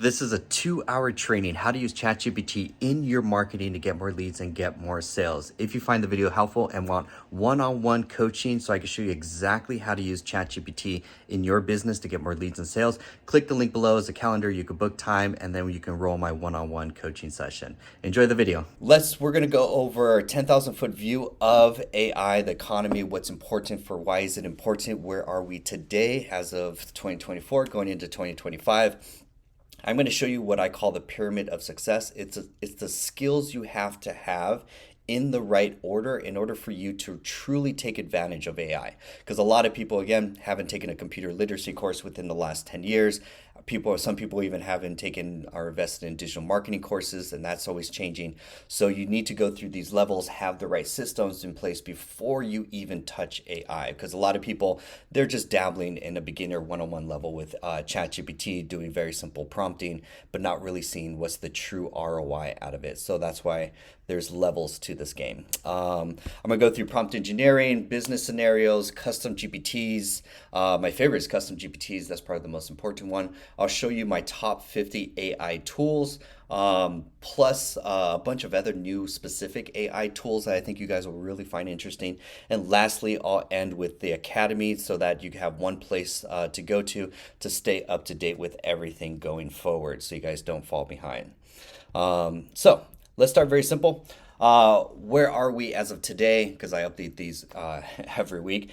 This is a 2-hour training, how to use ChatGPT in your marketing to get more leads and get more sales. If you find the video helpful and want one-on-one coaching so I can show you exactly how to use ChatGPT in your business to get more leads and sales, click the link below as a calendar. You can book time and then you can roll my one-on-one coaching session. Enjoy the video. We're gonna go over a 10,000 foot view of AI, the economy, what's important for why is it important, where are we today as of 2024 going into 2025. I'm going to show you what I call the pyramid of success. It's the skills you have to have in the right order in order for you to truly take advantage of AI. Because a lot of people, again, haven't taken a computer literacy course within the last 10 years. Some people even haven't taken or invested in digital marketing courses, and that's always changing. So you need to go through these levels, have the right systems in place before you even touch AI. Because a lot of people, they're just dabbling in a beginner one-on-one level with ChatGPT, doing very simple prompting, but not really seeing what's the true ROI out of it. So that's why there's levels to this game. I'm gonna go through prompt engineering, business scenarios, custom GPTs. My favorite is custom GPTs. That's probably the most important one. I'll show you my top 50 AI tools, plus a bunch of other new specific AI tools that I think you guys will really find interesting. And lastly, I'll end with the Academy so that you have one place to go to stay up to date with everything going forward so you guys don't fall behind. So let's start very simple. Where are we as of today? Because I update these every week.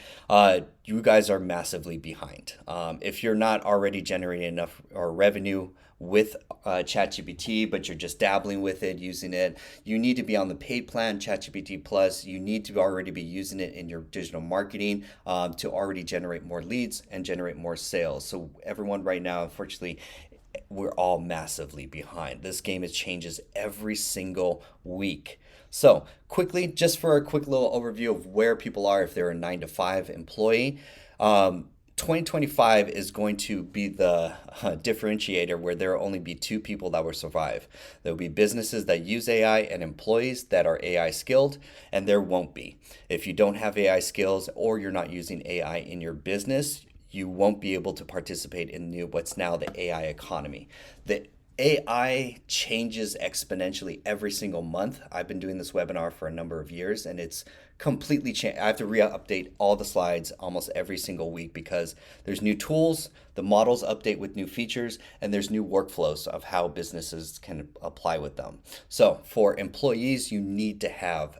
You guys are massively behind. If you're not already generating enough revenue with ChatGPT, but you're just dabbling with it, using it, you need to be on the paid plan, ChatGPT Plus. You need to already be using it in your digital marketing to already generate more leads and generate more sales. So everyone right now, unfortunately, we're all massively behind. This game, it changes every single week. So quickly, just for a quick little overview of where people are if they're a 9-to-5 employee, 2025 is going to be the differentiator where there will only be two people that will survive. There will be businesses that use AI and employees that are AI skilled, and there won't be. If you don't have AI skills or you're not using AI in your business, you won't be able to participate in what's now the AI economy. The AI changes exponentially every single month. I've been doing this webinar for a number of years, and it's completely changed. I have to re-update all the slides almost every single week because there's new tools, the models update with new features, and there's new workflows of how businesses can apply with them. So for employees, you need to have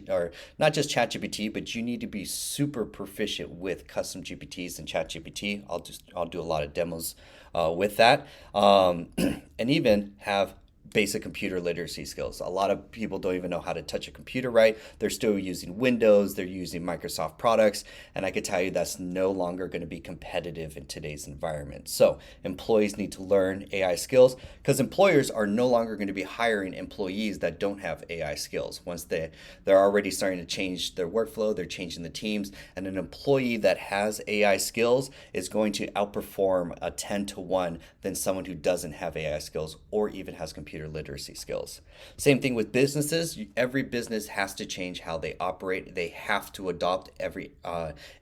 or not just ChatGPT, but you need to be super proficient with custom GPTs and ChatGPT. I'll do a lot of demos with that, and even have basic computer literacy skills. A lot of people don't even know how to touch a computer right. They're still using Windows, they're using Microsoft products, and I can tell you that's no longer going to be competitive in today's environment. So employees need to learn AI skills because employers are no longer going to be hiring employees that don't have AI skills. Once they're already starting to change their workflow, they're changing the teams, and an employee that has AI skills is going to outperform a 10-to-1 than someone who doesn't have AI skills or even has computer literacy skills. Same thing with businesses. Every business has to change how they operate. They have to adopt every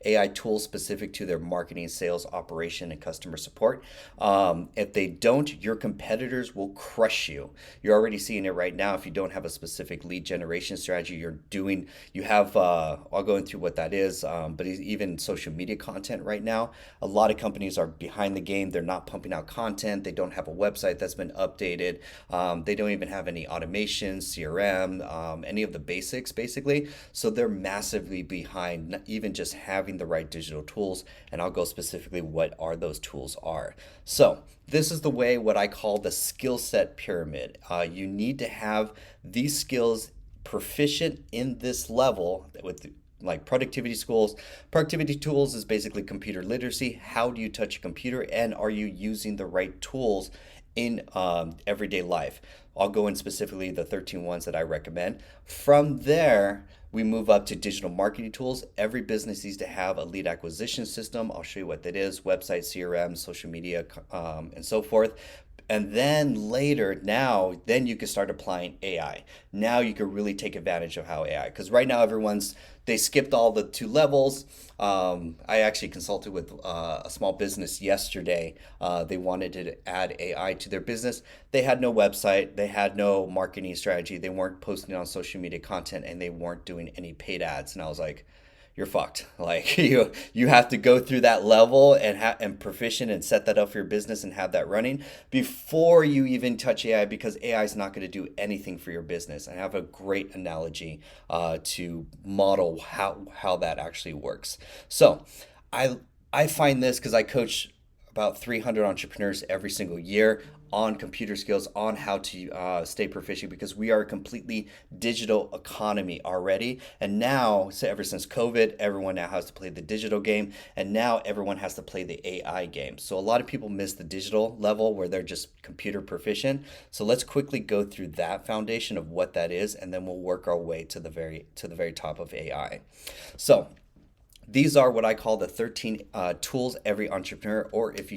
AI tool specific to their marketing, sales, operation, and customer support. If they don't, your competitors will crush you. You're already seeing it right now. If you don't have a specific lead generation strategy, I'll go into what that is, but even social media content right now, a lot of companies are behind the game. They're not pumping out content. They don't have a website that's been updated. They don't even have any automation, CRM, any of the basics basically. So they're massively behind even just having the right digital tools. And I'll go specifically what those tools are. So this is the way what I call the skill set pyramid. You need to have these skills proficient in this level with like productivity schools. Productivity tools is basically computer literacy. How do you touch a computer, and are you using the right tools in everyday life? I'll go in specifically the 13 ones that I recommend. From there, we move up to digital marketing tools. Every business needs to have a lead acquisition system. I'll show you what that is: website, CRM, social media, and so forth. And then later, now, then you can start applying AI. Now you can really take advantage of how AI, because right now they skipped all the two levels. I actually consulted with a small business yesterday. They wanted to add AI to their business. They had no website, they had no marketing strategy, they weren't posting on social media content, and they weren't doing any paid ads. And I was like, you're fucked. Like you have to go through that level and proficient and set that up for your business and have that running before you even touch AI, because AI is not going to do anything for your business. I have a great analogy to model how that actually works. So I I find this because I coach about 300 entrepreneurs every single year on computer skills, on how to stay proficient, because we are a completely digital economy already. And now, so ever since COVID, everyone now has to play the digital game, and now everyone has to play the AI game. So a lot of people miss the digital level where they're just computer proficient. So let's quickly go through that foundation of what that is, and then we'll work our way to the very top of AI. So these are what I call the 13 tools every entrepreneur, or if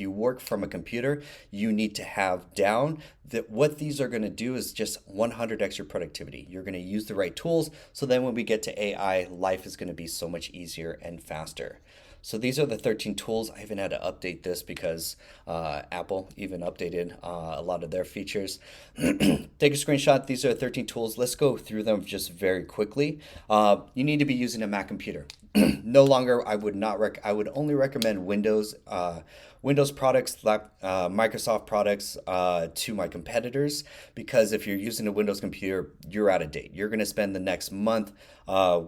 you work from a computer, you need to have down. That what these are going to do is just 100x your productivity. You're going to use the right tools, so then when we get to AI, life is going to be so much easier and faster. So these are the 13 tools. I even had to update this because Apple even updated a lot of their features. Take a screenshot. These are 13 tools. Let's go through them just very quickly. You need to be using a Mac computer. No longer, I would only recommend Windows products, Microsoft products to my competitors, because if you're using a Windows computer, you're out of date. You're going to spend the next month. A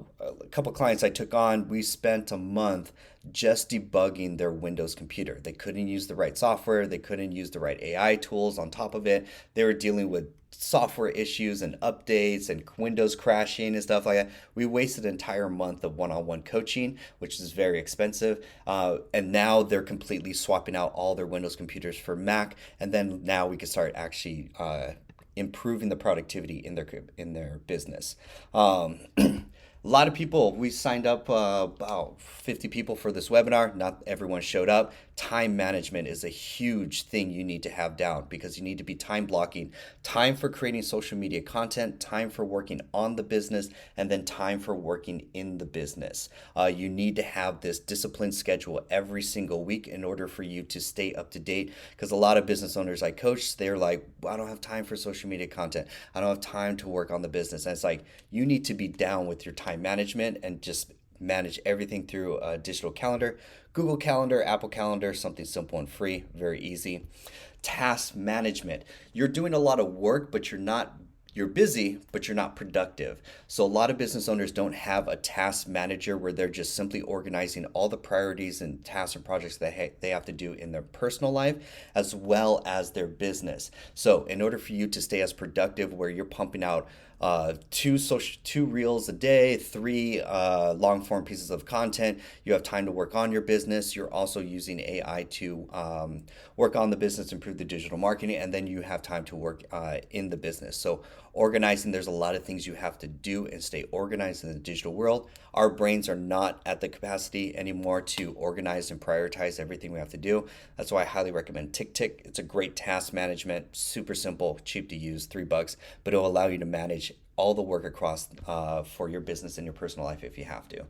couple clients I took on, we spent a month just debugging their Windows computer. They couldn't use the right software, they couldn't use the right AI tools on top of it. They were dealing with software issues and updates and Windows crashing and stuff like that. We wasted an entire month of one-on-one coaching, which is very expensive. And now they're completely swapping out all their Windows computers for Mac. And then now we can start actually improving the productivity in their business. A lot of people, we signed up about 50 people for this webinar. Not everyone showed up. Time management is a huge thing you need to have down, because you need to be time blocking, time for creating social media content, time for working on the business, and then time for working in the business. You need to have this disciplined schedule every single week in order for you to stay up to date, because a lot of business owners I coach, they're like, I don't have time for social media content. I don't have time to work on the business. And it's like, you need to be down with your time management and just manage everything through a digital calendar. Google Calendar, Apple Calendar, something simple and free, very easy. Task management. You're doing a lot of work, but you're busy, but you're not productive. So a lot of business owners don't have a task manager where they're just simply organizing all the priorities and tasks and projects that they have to do in their personal life as well as their business. So in order for you to stay as productive, where you're pumping out two reels a day, three long form pieces of content, you have time to work on your business. You're also using AI to work on the business, improve the digital marketing, and then you have time to work in the business. So organizing, there's a lot of things you have to do and stay organized in the digital world. Our brains are not at the capacity anymore to organize and prioritize everything we have to do. That's why I highly recommend TickTick. It's a great task management, super simple, cheap to use, $3, but it'll allow you to manage all the work across for your business and your personal life if you have to.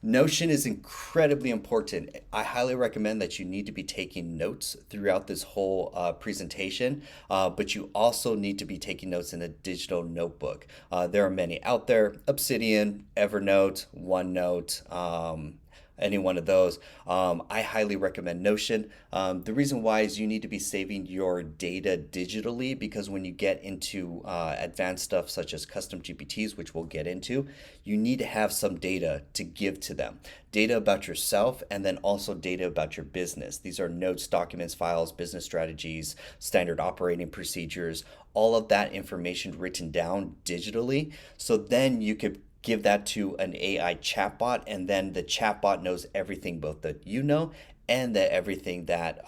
Notion is incredibly important. I highly recommend that you need to be taking notes throughout this whole presentation, but you also need to be taking notes in a digital notebook. There are many out there: Obsidian, Evernote, OneNote, any one of those. I highly recommend Notion. The reason why is you need to be saving your data digitally, because when you get into advanced stuff such as custom GPTs, which we'll get into, you need to have some data to give to them. Data about yourself, and then also data about your business. These are notes, documents, files, business strategies, standard operating procedures, all of that information written down digitally. So then you could give that to an AI chatbot, and then the chatbot knows everything both that you know and that everything that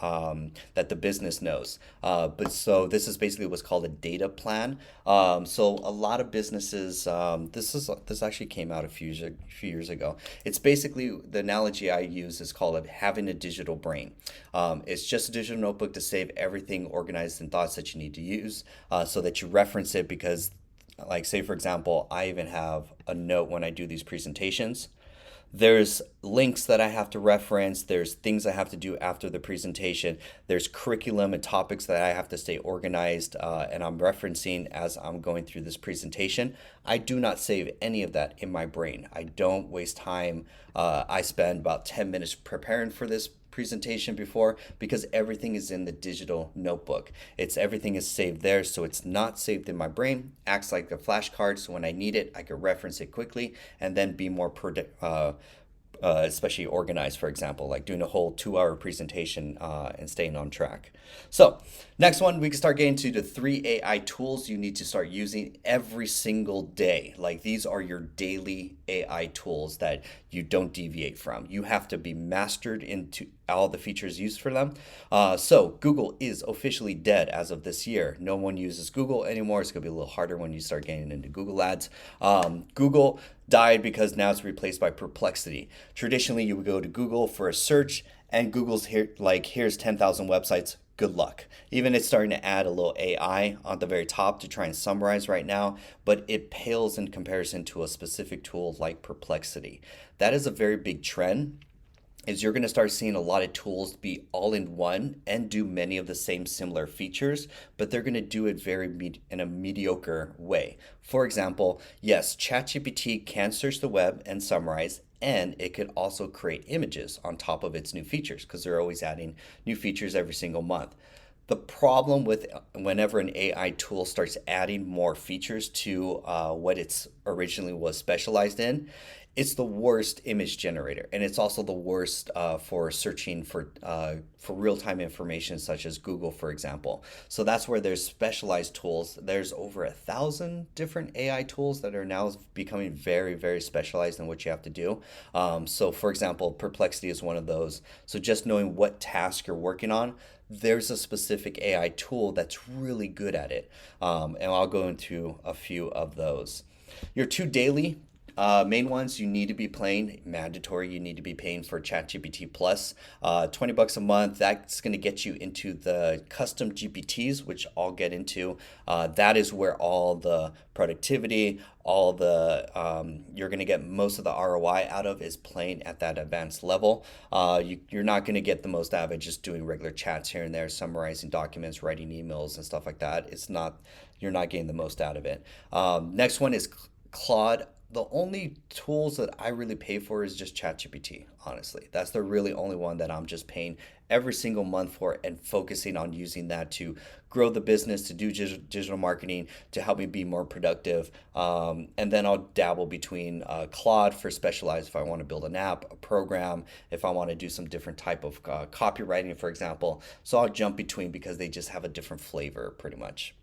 that the business knows. But so this is basically what's called a data plan. So a lot of businesses, this actually came out few years ago. It's basically the analogy I use is called having a digital brain. It's just a digital notebook to save everything organized in thoughts that you need to use, so that you reference it because, like, say for example, I even have a note when I do these presentations. There's links that I have to reference. There's things I have to do after the presentation. There's curriculum and topics that I have to stay organized, and I'm referencing as I'm going through this presentation. I do not save any of that in my brain. I don't waste time. I spend about 10 minutes preparing for this presentation before, because everything is in the digital notebook. It's everything is saved there, so it's not saved in my brain. Acts like a flashcard, so when I need it, I can reference it quickly and then be more especially organized, for example, like doing a whole 2 hour presentation and staying on track. So, next one, we can start getting to the 3 AI tools you need to start using every single day. Like, these are your daily AI tools that you don't deviate from. You have to be mastered into all the features used for them. So, Google is officially dead as of this year. No one uses Google anymore. It's going to be a little harder when you start getting into Google ads. Google died because now it's replaced by Perplexity. Traditionally, you would go to Google for a search, and Google's here, like, here's 10,000 websites. Good luck. Even it's starting to add a little AI on the very top to try and summarize right now, but it pales in comparison to a specific tool like Perplexity. That is a very big trend. Is you're going to start seeing a lot of tools be all in one and do many of the same similar features, but they're going to do it in a mediocre way. For example, yes, ChatGPT can search the web and summarize, and it could also create images on top of its new features because they're always adding new features every single month. The problem with whenever an AI tool starts adding more features to what it's originally was specialized in, it's the worst image generator, and it's also the worst for searching for real-time information, such as Google, for example. So that's where there's specialized tools. There's over 1,000 different AI tools that are now becoming very, very specialized in what you have to do. So, for example, Perplexity is one of those. So just knowing what task you're working on, there's a specific AI tool that's really good at it. And I'll go into a few of those. Your 2 daily main ones you need to be paying, mandatory, you need to be paying for ChatGPT Plus. $20 a month, that's going to get you into the custom GPTs, which I'll get into. That is where all the productivity, all the you're going to get most of the ROI out of is playing at that advanced level. You're not going to get the most out of it just doing regular chats here and there, summarizing documents, writing emails and stuff like that. You're not getting the most out of it. Next one is Claude. The only tools that I really pay for is just ChatGPT, honestly. That's the really only one that I'm just paying every single month for and focusing on using that to grow the business, to do digital marketing, to help me be more productive. And then I'll dabble between Claude for specialized if I want to build an app, a program, if I want to do some different type of copywriting, for example. So I'll jump between because they just have a different flavor pretty much.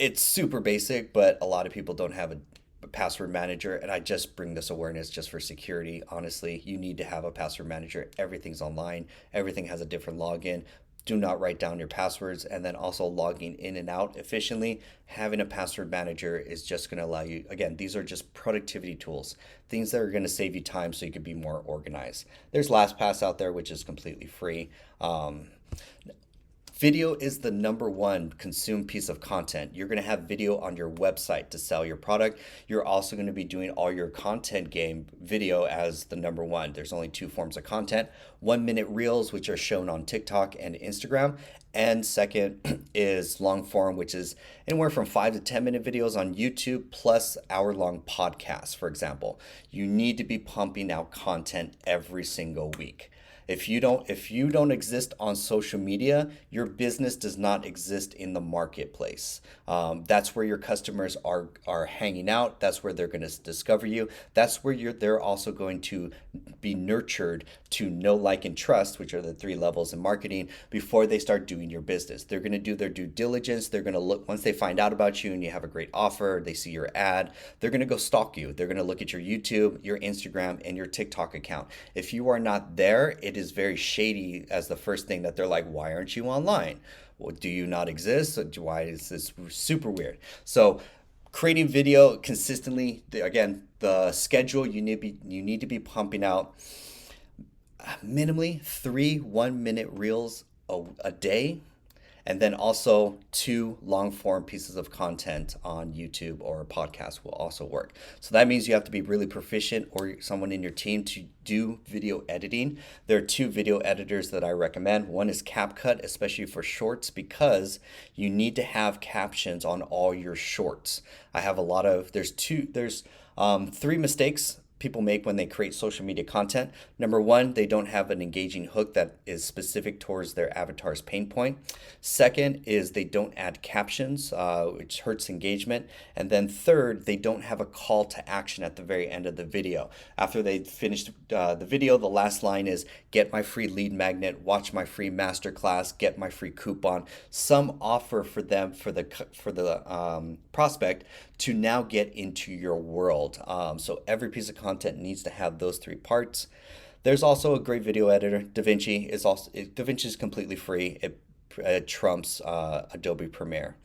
It's super basic, but a lot of people don't have a password manager, and I just bring this awareness just for security. Honestly, you need to have a password manager. Everything's online, everything has a different login. Do not write down your passwords, and then also logging in and out efficiently. Having a password manager is just going to allow you, again, these are just productivity tools, things that are going to save you time so you can be more organized. There's LastPass out there, which is completely free. Video is the number one consumed piece of content. You're going to have video on your website to sell your product. You're also going to be doing all your content game video as the number one. There's only 2 forms of content: 1 minute reels, which are shown on TikTok and Instagram. And second is long form, which is anywhere from 5 to 10 minute videos on YouTube, plus hour-long podcasts, for example. You need to be pumping out content every single week. If you don't exist on social media, your business does not exist in the marketplace. That's where your customers are hanging out. That's where they're going to discover you. That's where they're also going to be nurtured to know, like, and trust, which are the 3 levels in marketing, before they start doing your business. They're going to do their due diligence. They're going to look, once they find out about you and you have a great offer, they see your ad, they're going to go stalk you. They're going to look at your YouTube, your Instagram, and your TikTok account. If you are not there, it is very shady as the first thing that they're like, why aren't you online? Well, do you not exist? Why is this super weird? So creating video consistently, again, the schedule you need to be pumping out minimally 3 1-minute reels a day, and then also 2 long form pieces of content on YouTube or a podcast will also work. So that means you have to be really proficient or someone in your team to do video editing. There are 2 video editors that I recommend. One is CapCut, especially for shorts, because you need to have captions on all your shorts. I have there's 3 mistakes people make when they create social media content. Number one, they don't have an engaging hook that is specific towards their avatar's pain point. Second is they don't add captions, which hurts engagement. And then third, they don't have a call to action at the very end of the video. After they finish the video, the last line is get my free lead magnet, watch my free masterclass, get my free coupon. Some offer for them for the prospect to now get into your world. So every piece of content needs to have those 3 parts. There's also a great video editor. DaVinci is completely free. It trumps Adobe Premiere.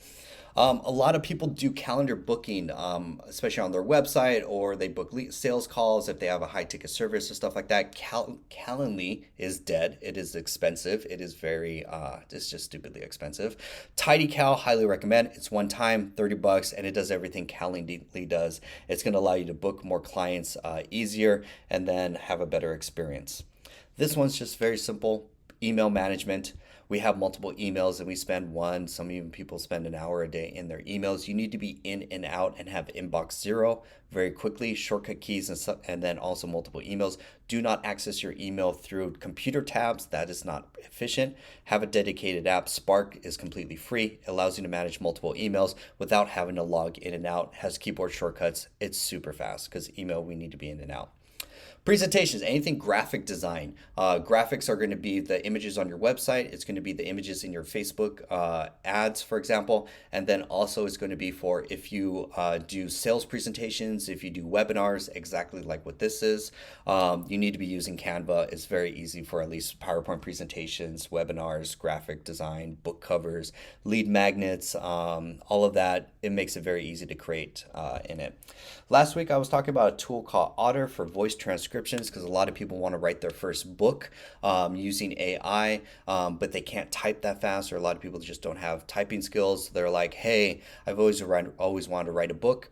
A lot of people do calendar booking, especially on their website, or they book sales calls if they have a high ticket service or stuff like that. Calendly is dead. It is expensive. It is it's just stupidly expensive. TidyCal, highly recommend. It's one time, $30, and it does everything Calendly does. It's going to allow you to book more clients easier and then have a better experience. This one's just very simple. Email management. We have multiple emails and we spend some even people spend an hour a day in their emails. You need to be in and out and have inbox 0 very quickly, shortcut keys, and then also multiple emails. Do not access your email through computer tabs. That is not efficient. Have a dedicated app. Spark is completely free. It allows you to manage multiple emails without having to log in and out. Has keyboard shortcuts. It's super fast because email, we need to be in and out. Presentations, anything graphic design. Graphics are going to be the images on your website. It's going to be the images in your Facebook ads, for example. And then also it's going to be for if you do sales presentations, if you do webinars, exactly like what this is. You need to be using Canva. It's very easy for at least PowerPoint presentations, webinars, graphic design, book covers, lead magnets, all of that. It makes it very easy to create in it. Last week I was talking about a tool called Otter for voice transcriptions, because a lot of people want to write their first book using AI, but they can't type that fast, or a lot of people just don't have typing skills. They're like, hey, I've always wanted to write a book.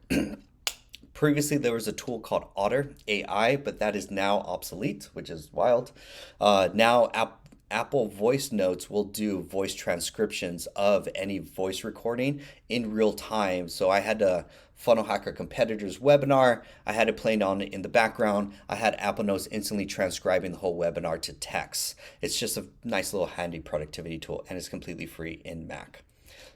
Previously, there was a tool called Otter AI, but that is now obsolete, which is wild. Now Apple Voice Notes will do voice transcriptions of any voice recording in real time. So I had to funnel hack a competitor's webinar. I had it playing on in the background. I had Apple Notes instantly transcribing the whole webinar to text. It's just a nice little handy productivity tool, and it's completely free in Mac.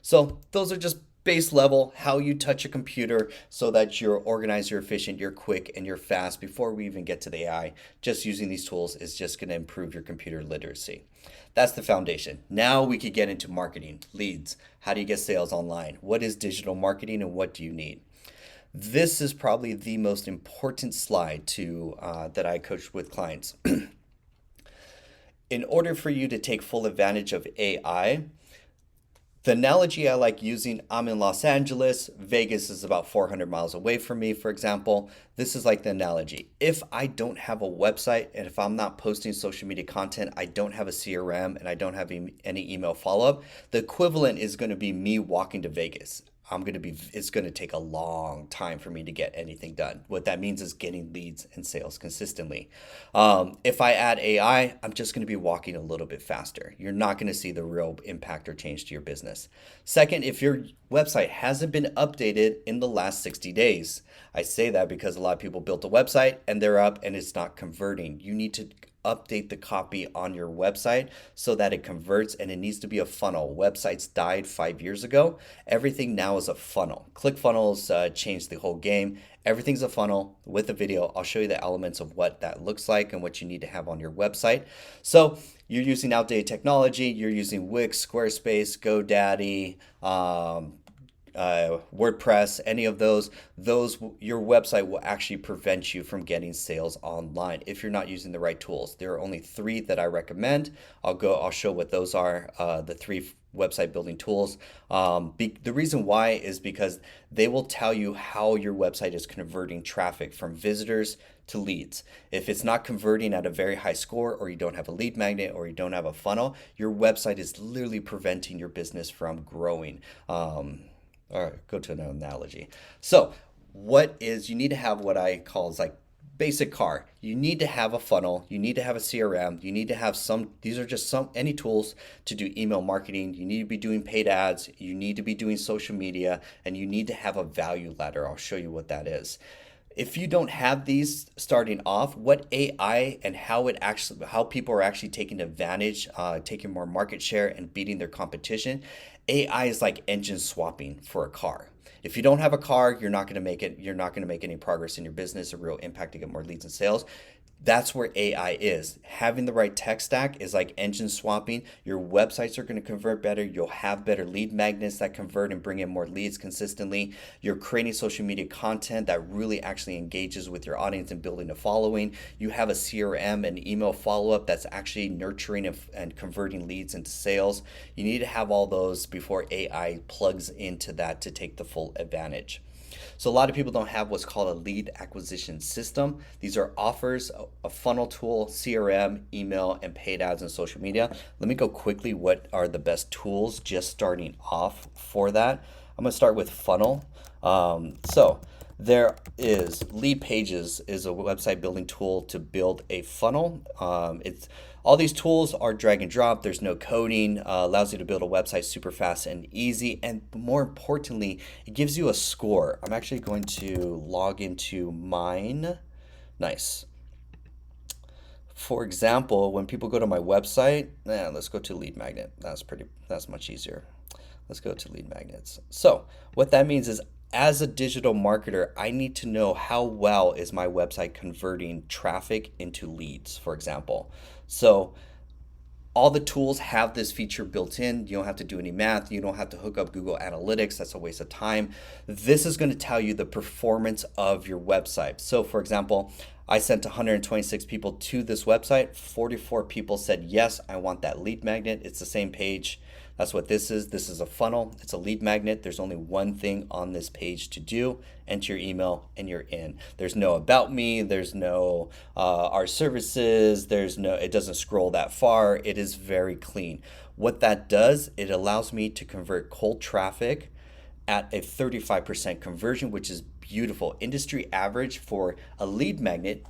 So those are just base level, how you touch a computer so that you're organized, you're efficient, you're quick, and you're fast. Before we even get to the AI, just using these tools is just going to improve your computer literacy. That's the foundation. Now we could get into marketing, leads. How do you get sales online? What is digital marketing and what do you need? This is probably the most important slide that I coach with clients. In order for you to take full advantage of AI, the analogy I like using, I'm in Los Angeles, Vegas is about 400 miles away from me, for example. This is like the analogy. If I don't have a website and if I'm not posting social media content, I don't have a CRM and I don't have any email follow-up, the equivalent is going to be me walking to Vegas. It's going to take a long time for me to get anything done. What that means is getting leads and sales consistently. If I add AI, I'm just going to be walking a little bit faster. You're not going to see the real impact or change to your business. Second, if your website hasn't been updated in the last 60 days, I say that because a lot of people built a website and they're up and it's not converting. You need to update the copy on your website so that it converts, and it needs to be a funnel. Websites died 5 years ago. Everything now is a funnel. ClickFunnels changed the whole game. Everything's a funnel with a video. I'll show you the elements of what that looks like and what you need to have on your website. So you're using outdated technology. You're using Wix, Squarespace, GoDaddy, WordPress, any of those your website will actually prevent you from getting sales online if you're not using the right tools. There are only three that I recommend. I'll show what those are. The three website building tools. The reason why is because they will tell you how your website is converting traffic from visitors to leads. If it's not converting at a very high score, or you don't have a lead magnet, or you don't have a funnel, your website is literally preventing your business from growing. All right, go to an analogy. So, you need to have what I call is like basic car. You need to have a funnel, you need to have a CRM, you need to have these are just any tools to do email marketing. You need to be doing paid ads, you need to be doing social media, and you need to have a value ladder. I'll show you what that is. If you don't have these starting off, what AI and how people are actually taking advantage, taking more market share and beating their competition, AI is like engine swapping for a car. If you don't have a car, you're not going to make it. You're not going to make any progress in your business, a real impact to get more leads and sales. That's where AI is. Having the right tech stack is like engine swapping. Your websites are going to convert better. You'll have better lead magnets that convert and bring in more leads consistently. You're creating social media content that really actually engages with your audience and building a following. You have a CRM and email follow-up that's actually nurturing and converting leads into sales. You need to have all those before AI plugs into that to take the full advantage. So a lot of people don't have what's called a lead acquisition system. These are offers, a funnel tool, CRM, email, and paid ads and social media. Let me go quickly what are the best tools just starting off for that. I'm going to start with funnel. So there is Lead Pages is a website building tool to build a funnel. It's all these tools are drag and drop. There's no coding. Allows you to build a website super fast and easy. And more importantly, it gives you a score. I'm actually going to log into mine. Nice. For example, when people go to my website, let's go to lead magnet. That's much easier. Let's go to lead magnets. So what that means is, as a digital marketer, I need to know how well is my website converting traffic into leads, for example. So all the tools have this feature built in. You don't have to do any math. You don't have to hook up Google Analytics. That's a waste of time. This is going to tell you the performance of your website. So for example, I sent 126 people to this website. 44 people said, yes, I want that lead magnet. It's the same page. That's what this is. This is a funnel. It's a lead magnet. There's only one thing on this page to do. Enter your email and you're in. There's no about me. There's no our services. It doesn't scroll that far. It is very clean. What that does, it allows me to convert cold traffic at a 35% conversion, which is beautiful. Industry average for a lead magnet.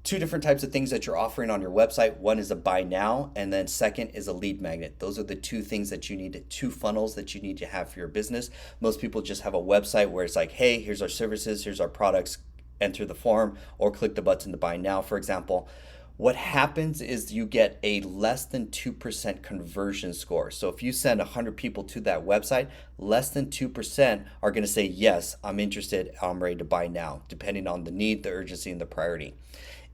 Two different types of things that you're offering on your website. One is a buy now, and then second is a lead magnet. Those are the two things that you need, two funnels that you need to have for your business. Most people just have a website where it's like, hey, here's our services, here's our products, enter the form or click the button to buy now, for example. What happens is you get a less than 2% conversion score. So if you send 100 people to that website, less than 2% are going to say, yes, I'm interested, I'm ready to buy now, depending on the need, the urgency, and the priority.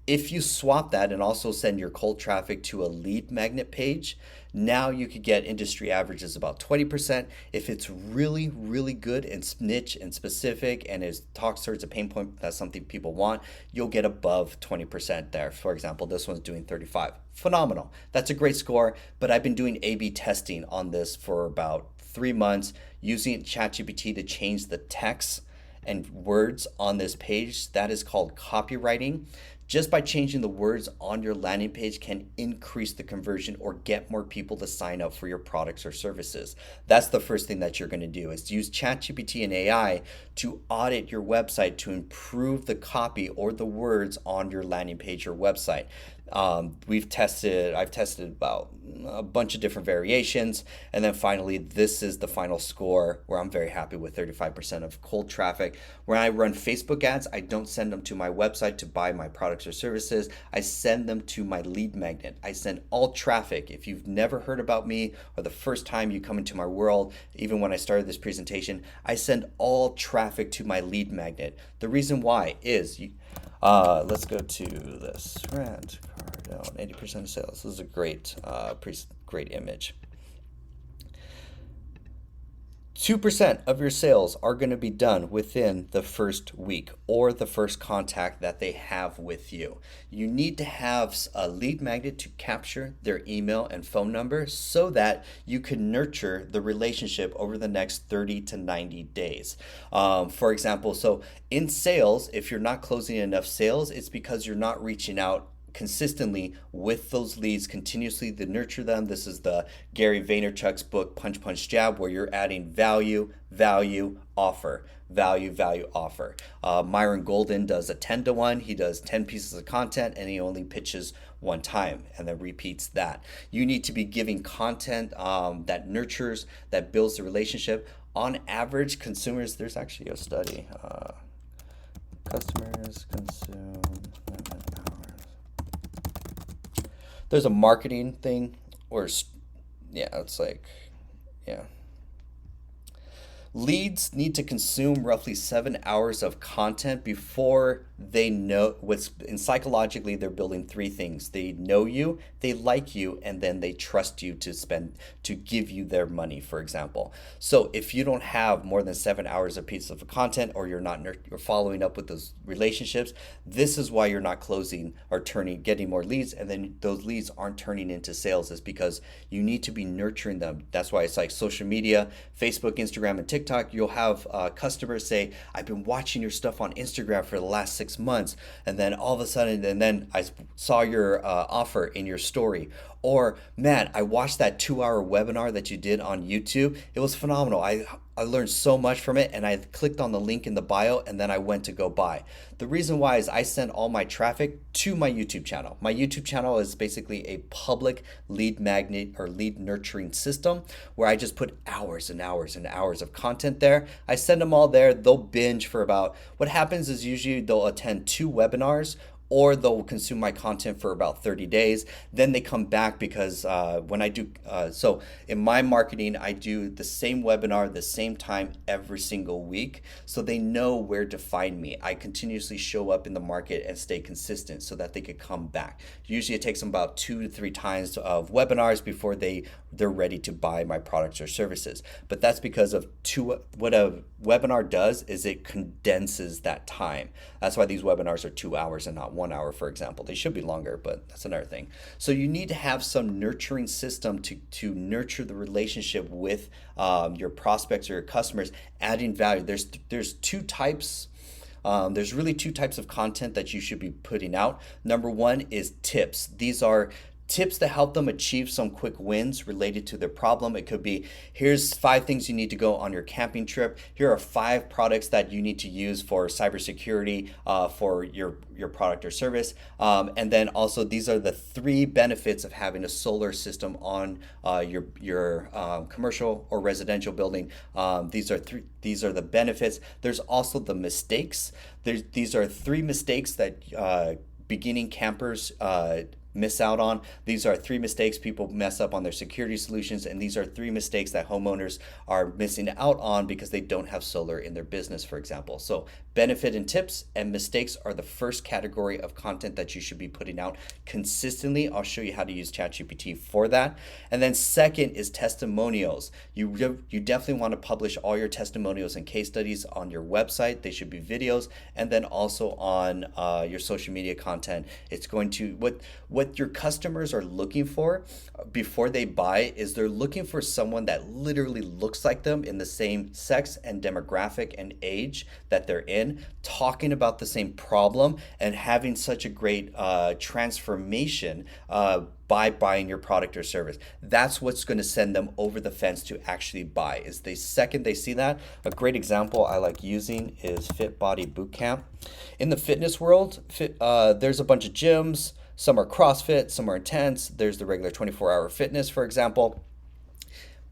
If you swap that and also send your cold traffic to a lead magnet page, now you could get industry averages about 20%. If it's really, really good and niche and specific and it talks towards a pain point, that's something people want, you'll get above 20% there. For example, this one's doing 35. Phenomenal. That's a great score, but I've been doing A/B testing on this for about 3 months using ChatGPT to change the text and words on this page. That is called copywriting. Just by changing the words on your landing page can increase the conversion or get more people to sign up for your products or services. That's the first thing that you're going to do, is use ChatGPT and AI to audit your website to improve the copy or the words on your landing page or website. I've tested about a bunch of different variations. And then finally, this is the final score where I'm very happy with 35% of cold traffic. When I run Facebook ads, I don't send them to my website to buy my products or services. I send them to my lead magnet. I send all traffic. If you've never heard about me or the first time you come into my world, even when I started this presentation, I send all traffic to my lead magnet. The reason why is, let's go to this. Rent car down 80% of sales. This is a great image. 2% of your sales are going to be done within the first week or the first contact that they have with you. You need to have a lead magnet to capture their email and phone number so that you can nurture the relationship over the next 30 to 90 days. For example, so in sales, if you're not closing enough sales, it's because you're not reaching out consistently with those leads continuously to nurture them. This is the Gary Vaynerchuk's book, Punch, Punch, Jab, where you're adding value, value, offer, value, value, offer. Myron Golden does a 10-to-1. He does 10 pieces of content and he only pitches one time and then repeats that. You need to be giving content that nurtures, that builds the relationship. On average, consumers, there's actually a study, customers consume there's a marketing thing or yeah, it's like, yeah. Leads need to consume roughly 7 hours of content before they know what's, and psychologically they're building three things. They know you, they like you, and then they trust you to give you their money, for example. So if you don't have more than 7 hours of piece of content, or you're following up with those relationships, this is why you're not closing or getting more leads, and then those leads aren't turning into sales, is because you need to be nurturing them. That's why it's like social media, Facebook, Instagram, and TikTok. You'll have customers say, I've been watching your stuff on Instagram for the last 6 months, and then all of a sudden, and then I saw your offer in your story. Or, man, I watched that 2-hour webinar that you did on YouTube. It was phenomenal. I learned so much from it, and I clicked on the link in the bio, and then I went to go buy. The reason why is I send all my traffic to my YouTube channel. My YouTube channel is basically a public lead magnet or lead nurturing system where I just put hours and hours and hours of content there. I send them all there. They'll binge for about, what happens is usually they'll attend 2 webinars, or they'll consume my content for about 30 days. Then they come back because when I do, so in my marketing, I do the same webinar, the same time every single week. So they know where to find me. I continuously show up in the market and stay consistent so that they could come back. Usually it takes them about 2 to 3 times of webinars before they're ready to buy my products or services. But that's because of what a webinar does is it condenses that time. That's why these webinars are 2 hours and not 1 hour, for example. They should be longer, but that's another thing. So you need to have some nurturing system to nurture the relationship with your prospects or your customers, adding value. There's 2 types. There's really 2 types of content that you should be putting out. Number 1 is tips. These are tips to help them achieve some quick wins related to their problem. It could be, here's 5 things you need to go on your camping trip. Here are 5 products that you need to use for cybersecurity for your product or service. And then also, these are the 3 benefits of having a solar system on your commercial or residential building. These are the benefits. There's also the mistakes. These are 3 mistakes that beginning campers miss out on. These are 3 mistakes people mess up on their security solutions, and these are 3 mistakes that homeowners are missing out on because they don't have solar in their business, for example. So benefit and tips and mistakes are the first category of content that you should be putting out consistently. I'll show you how to use ChatGPT for that. And then second is testimonials. You definitely want to publish all your testimonials and case studies on your website. They should be videos, and then also on your social media content. It's going to, what your customers are looking for before they buy is they're looking for someone that literally looks like them in the same sex and demographic and age that they're in, talking about the same problem and having such a great transformation by buying your product or service. That's what's going to send them over the fence to actually buy. Is the second they see that. A great example I like using is Fit Body Bootcamp. In the fitness world, there's a bunch of gyms. Some are CrossFit, some are intense. There's the regular 24-hour fitness, for example.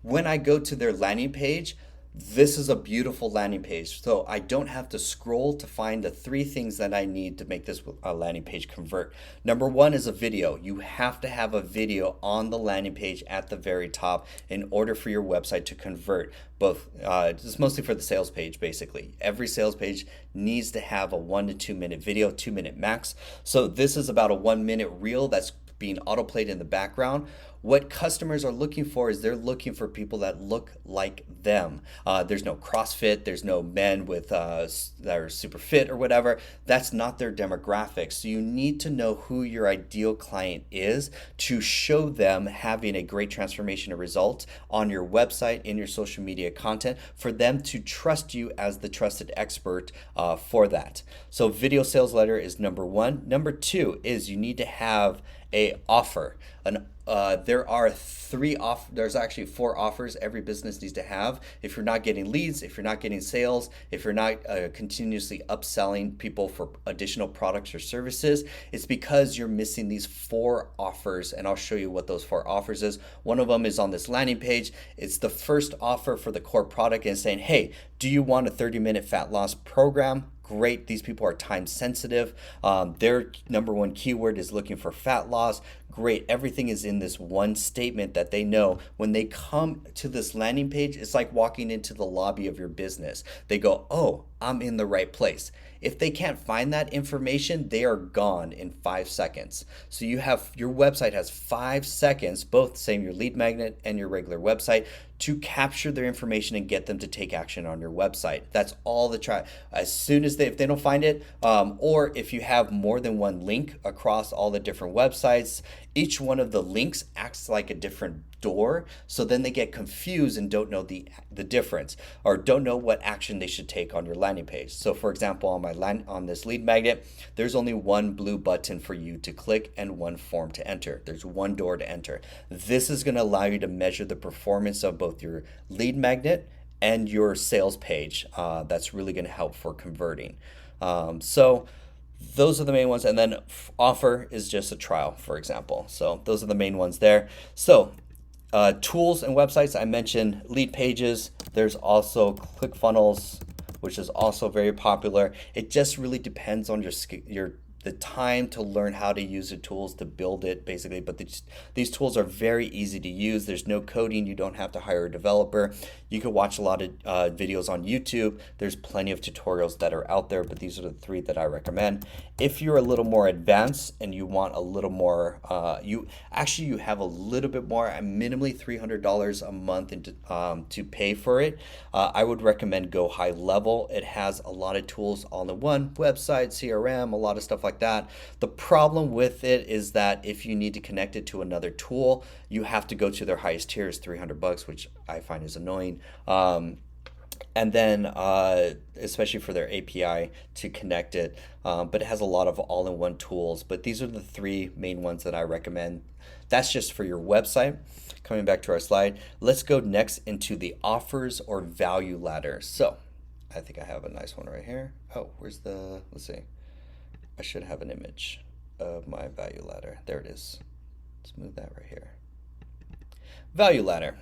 When I go to their landing page, this is a beautiful landing page. So I don't have to scroll to find the 3 things that I need to make this landing page convert. Number 1 is a video. You have to have a video on the landing page at the very top in order for your website to convert. Both, it's mostly for the sales page, basically. Every sales page needs to have a 1 to 2 minute video, 2 minute max. So this is about a 1 minute reel that's being autoplayed in the background. What customers are looking for is they're looking for people that look like them. There's no CrossFit, there's no men with that are super fit or whatever. That's not their demographic. So you need to know who your ideal client is to show them having a great transformation of results on your website, in your social media content, for them to trust you as the trusted expert for that. So video sales letter is number one. Number two is you need to have a offer. There's actually four offers every business needs to have. If you're not getting leads, if you're not getting sales, if you're not continuously upselling people for additional products or services, it's because you're missing these four offers. And I'll show you what those four offers is. One of them is on this landing page. It's the first offer for the core product and saying, hey, do you want a 30-minute fat loss program? Great. These people are time sensitive. Their number one keyword is looking for fat loss. Great. Everything is in this one statement that they know. When they come to this landing page, it's like walking into the lobby of your business. They go, oh, I'm in the right place. If they can't find that information, they are gone in 5 seconds. So you have your website has 5 seconds, both same your lead magnet and your regular website, to capture their information and get them to take action on your website. That's all the try. As soon as if they don't find it, or if you have more than one link across all the different websites, each one of the links acts like a different door. So then they get confused and don't know the difference, or don't know what action they should take on your landing page. So for example, on this lead magnet, there's only one blue button for you to click and one form to enter. There's one door to enter. This is going to allow you to measure the performance of both your lead magnet and your sales page. That's really going to help for converting. So those are the main ones. And then offer is just a trial, for example. So those are the main ones there. So tools and websites, I mentioned lead pages. There's also ClickFunnels, which is also very popular. It just really depends on the time to learn how to use the tools to build it, basically. But these tools are very easy to use. There's no coding. You don't have to hire a developer. You can watch a lot of videos on YouTube. There's plenty of tutorials that are out there, but these are the three that I recommend. If you're a little more advanced and you want a little more, you have a little bit more, minimally $300 a month to pay for it, I would recommend go high level. It has a lot of tools all in one, website, CRM, a lot of stuff like that. The problem with it is that if you need to connect it to another tool, you have to go to their highest tier, is $300, which I find is annoying. And then especially for their API to connect it, but it has a lot of all-in-one tools. But these are the three main ones that I recommend. That's just for your website. Coming back to our slide, let's go next into the offers or value ladder. So I think I have a nice one right here. Oh, let's see. I should have an image of my value ladder. There it is. Let's move that right here. Value ladder.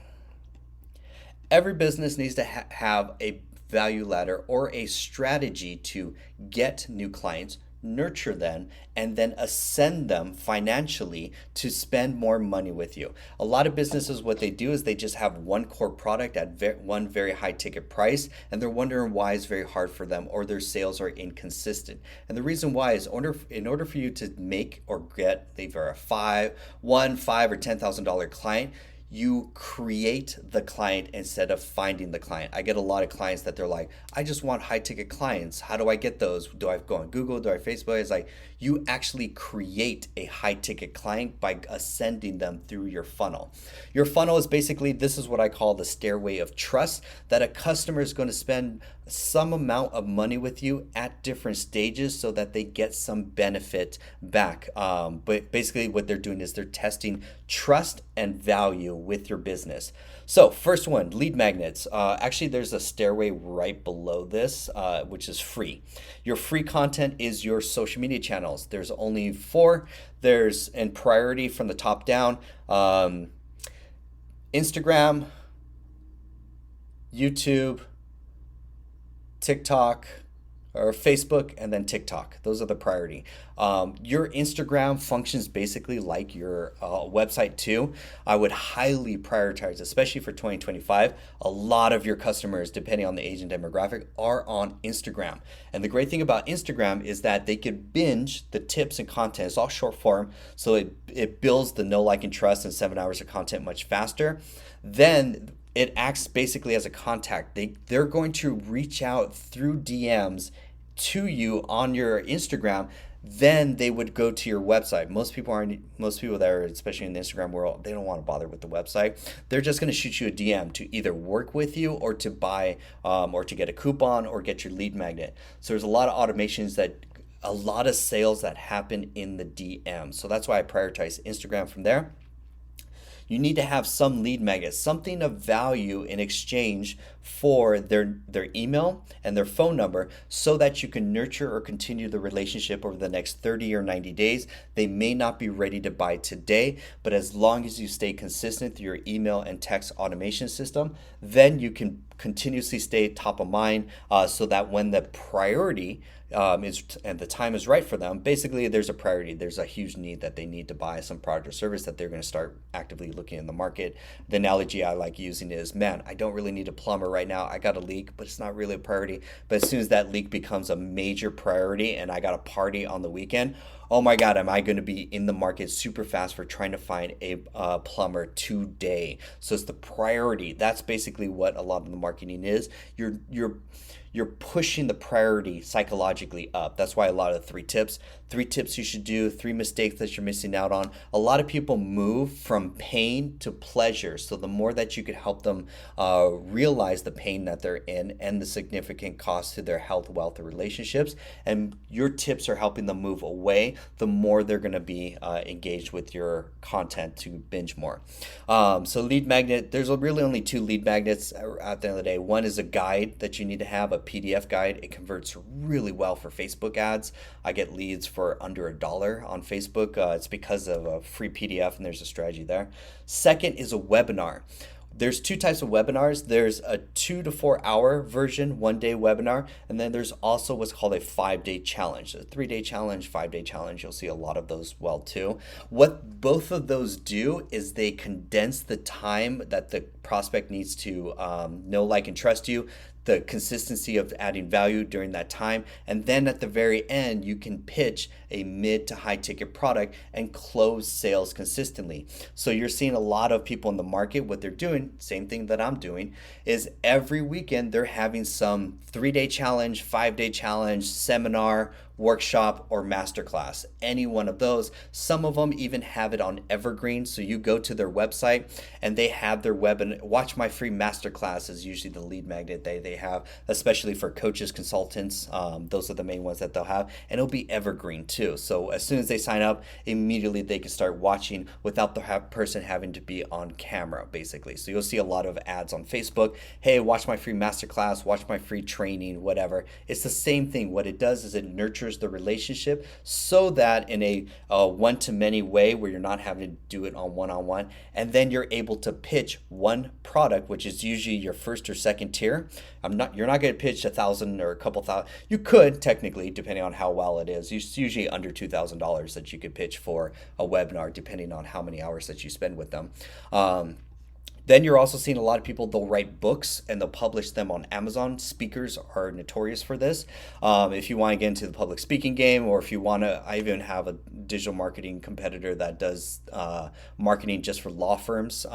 Every business needs to have a value ladder or a strategy to get new clients, nurture them, and then ascend them financially to spend more money with you. A lot of businesses, what they do is they just have one core product at one very high ticket price, and they're wondering why it's very hard for them, or their sales are inconsistent. And the reason why is in order for you to make or get either a $5 or $10,000 client, you create the client instead of finding the client. I get a lot of clients that they're like, I just want high ticket clients. How do I get those? Do I go on Google? Do I Facebook? It's like, you actually create a high ticket client by ascending them through your funnel. Your funnel is basically, this is what I call the stairway of trust, that a customer is going to spend some amount of money with you at different stages so that they get some benefit back. But basically what they're doing is they're testing trust and value with your business. So first one, lead magnets. Actually, there's a stairway right below this, which is free. Your free content is your social media channels. There's only 4. There's in priority from the top down, Instagram, YouTube, TikTok, or Facebook, and then TikTok. Those are the priority. Your Instagram functions basically like your website too. I would highly prioritize, especially for 2025. A lot of your customers, depending on the age and demographic, are on Instagram. And the great thing about Instagram is that they could binge the tips and content. It's all short form, so it builds the know, like, and trust in 7 hours of content much faster. Then it acts basically as a contact. They're going to reach out through DMs to you on your Instagram. Then they would go to your website. Most people that are, especially in the Instagram world, they don't want to bother with the website. They're just going to shoot you a DM to either work with you or to buy or to get a coupon or get your lead magnet. So there's a lot of automations that a lot of sales that happen in the DM. So that's why I prioritize Instagram from there. You need to have some lead magnet, something of value in exchange for their email and their phone number so that you can nurture or continue the relationship over the next 30 or 90 days. They may not be ready to buy today, but as long as you stay consistent through your email and text automation system, then you can continuously stay top of mind so that when the priority is and the time is right for them, basically there's a priority. There's a huge need that they need to buy some product or service that they're going to start actively looking in the market. The analogy I like using is, man, I don't really need a plumber right now. I got a leak, but it's not really a priority. But as soon as that leak becomes a major priority and I got a party on the weekend, oh my God, am I going to be in the market super fast for trying to find a plumber today? So it's the priority. That's basically what a lot of the marketing is. You're pushing the priority psychologically up. That's why a lot of three tips you should do, 3 mistakes that you're missing out on. A lot of people move from pain to pleasure. So the more that you could help them realize the pain that they're in and the significant cost to their health, wealth, or relationships, and your tips are helping them move away, the more they're going to be engaged with your content to binge more. So lead magnet, there's really only 2 lead magnets at the end of the day. One is a guide that you need to have, a PDF guide. It converts really well for Facebook ads. I get leads for under $1 on Facebook. It's because of a free PDF, and there's a strategy there. Second is a webinar. There's 2 types of webinars. There's a 2 to 4 hour version, 1-day webinar, and then there's also what's called a 5-day challenge. A 3-day challenge, 5-day challenge. You'll see a lot of those well too. What both of those do is they condense the time that the prospect needs to know, like, and trust you, the consistency of adding value during that time. And then at the very end, you can pitch a mid to high ticket product and close sales consistently. So you're seeing a lot of people in the market, what they're doing, same thing that I'm doing, is every weekend they're having some 3-day challenge, 5-day challenge, seminar, workshop, or masterclass. Any one of those. Some of them even have it on evergreen. So you go to their website and they have their watch my free masterclass is usually the lead magnet they have, especially for coaches, consultants. Those are the main ones that they'll have, and it'll be evergreen too. So as soon as they sign up, immediately they can start watching without the person having to be on camera, basically. So you'll see a lot of ads on Facebook. Hey, watch my free masterclass, watch my free training, whatever. It's the same thing. What it does is it nurtures the relationship so that in a one-to-many way where you're not having to do it on one-on-one, and then you're able to pitch one product, which is usually your first or second tier. You're not going to pitch 1,000 or a couple thousand. You could technically, depending on how well it is. It's usually under $2,000 that you could pitch for a webinar, depending on how many hours that you spend with them. Then you're also seeing a lot of people, they'll write books and they'll publish them on Amazon. Speakers are notorious for this. If you want to get into the public speaking game, or if you want to, I even have a digital marketing competitor that does marketing just for law firms.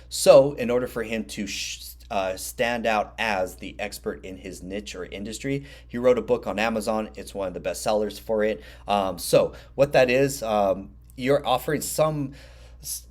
So in order for him to stand out as the expert in his niche or industry, he wrote a book on Amazon. It's one of the best sellers for it. So what that is, you're offering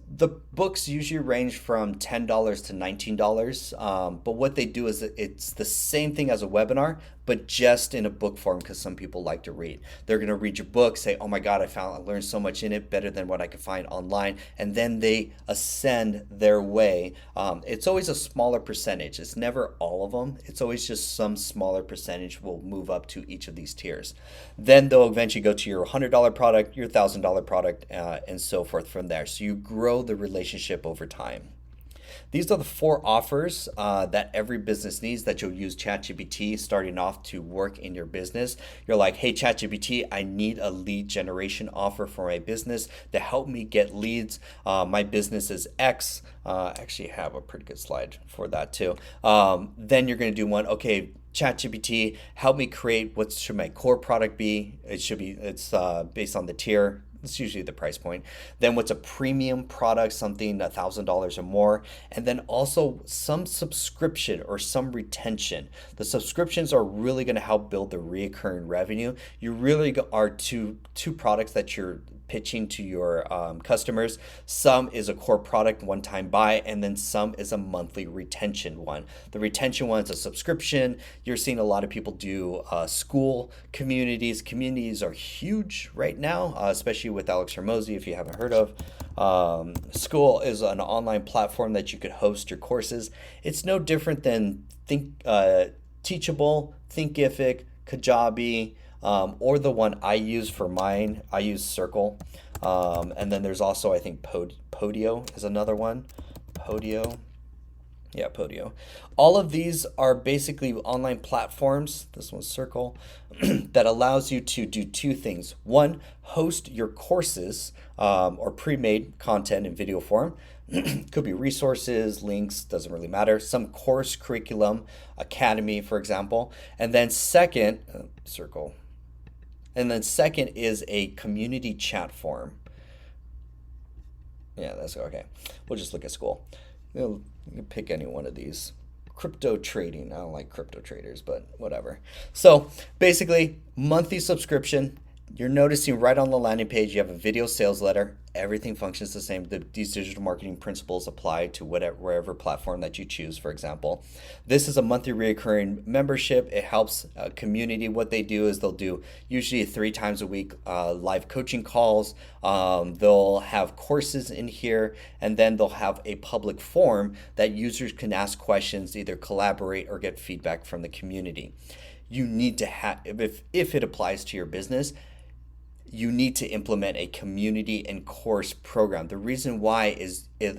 the books usually range from $10 to $19, but what they do is it's the same thing as a webinar, but just in a book form, because some people like to read. They're going to read your book, say, oh my God, I learned so much in it, better than what I could find online, and then they ascend their way. It's always a smaller percentage. It's never all of them. It's always just some smaller percentage will move up to each of these tiers. Then they'll eventually go to your $100 product, your $1,000 product, and so forth from there. So you grow the relationship over time. these are the 4 offers that every business needs that you'll use ChatGPT starting off to work in your business. You're like, hey, ChatGPT, I need a lead generation offer for my business to help me get leads. My business is X. Actually have a pretty good slide for that too. Then you're going to do one, okay, ChatGPT, help me create what should my core product be. It's based on the tier. It's usually the price point. Then what's a premium product, something $1,000 or more, and then also some subscription or some retention. The subscriptions are really going to help build the recurring revenue. You really are two products that you're pitching to your customers. Some is a core product, one-time buy, and then some is a monthly retention one. The retention one is a subscription. You're seeing a lot of people do school communities. Communities are huge right now, especially with Alex Hormozy, if you haven't heard of. School is an online platform that you could host your courses. It's no different than Teachable, Thinkific, Kajabi, or the one I use for mine. I use Circle. And then there's also, I think, Podio is another one. Podio. Yeah, Podio. All of these are basically online platforms. This one's Circle that allows you to do 2 things. One, host your courses or pre-made content in video form. Could be resources, links, doesn't really matter. Some course curriculum, academy, for example. And then second, Circle. And then second is a community chat form. Yeah, that's okay. We'll just look at school. You can pick any one of these. Crypto trading. I don't like crypto traders, but whatever. So basically, monthly subscription. You're noticing right on the landing page, you have a video sales letter. Everything functions the same. These digital marketing principles apply to wherever platform that you choose, for example. This is a monthly recurring membership. It helps a community. What they do is they'll do usually 3 times a week live coaching calls. They'll have courses in here, and then they'll have a public forum that users can ask questions, either collaborate or get feedback from the community. You need to have, if it applies to your business, you need to implement a community and course program. The reason why is it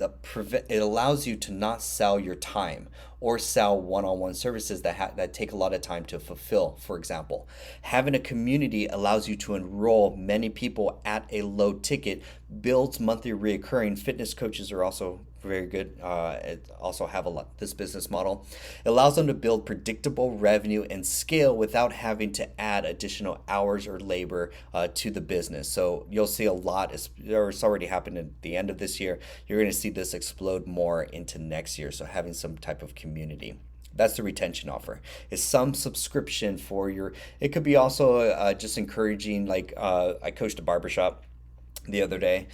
allows you to not sell your time or sell one-on-one services that take a lot of time to fulfill. For example, having a community allows you to enroll many people at a low ticket, builds monthly recurring. Fitness coaches are also very good. It also have this business model. It allows them to build predictable revenue and scale without having to add additional hours or labor to the business. So you'll see a lot. It's already happened at the end of this year. You're going to see this explode more into next year. So having some type of community. That's the retention offer. Is some subscription for your. It could be also just encouraging. Like I coached a barbershop the other day.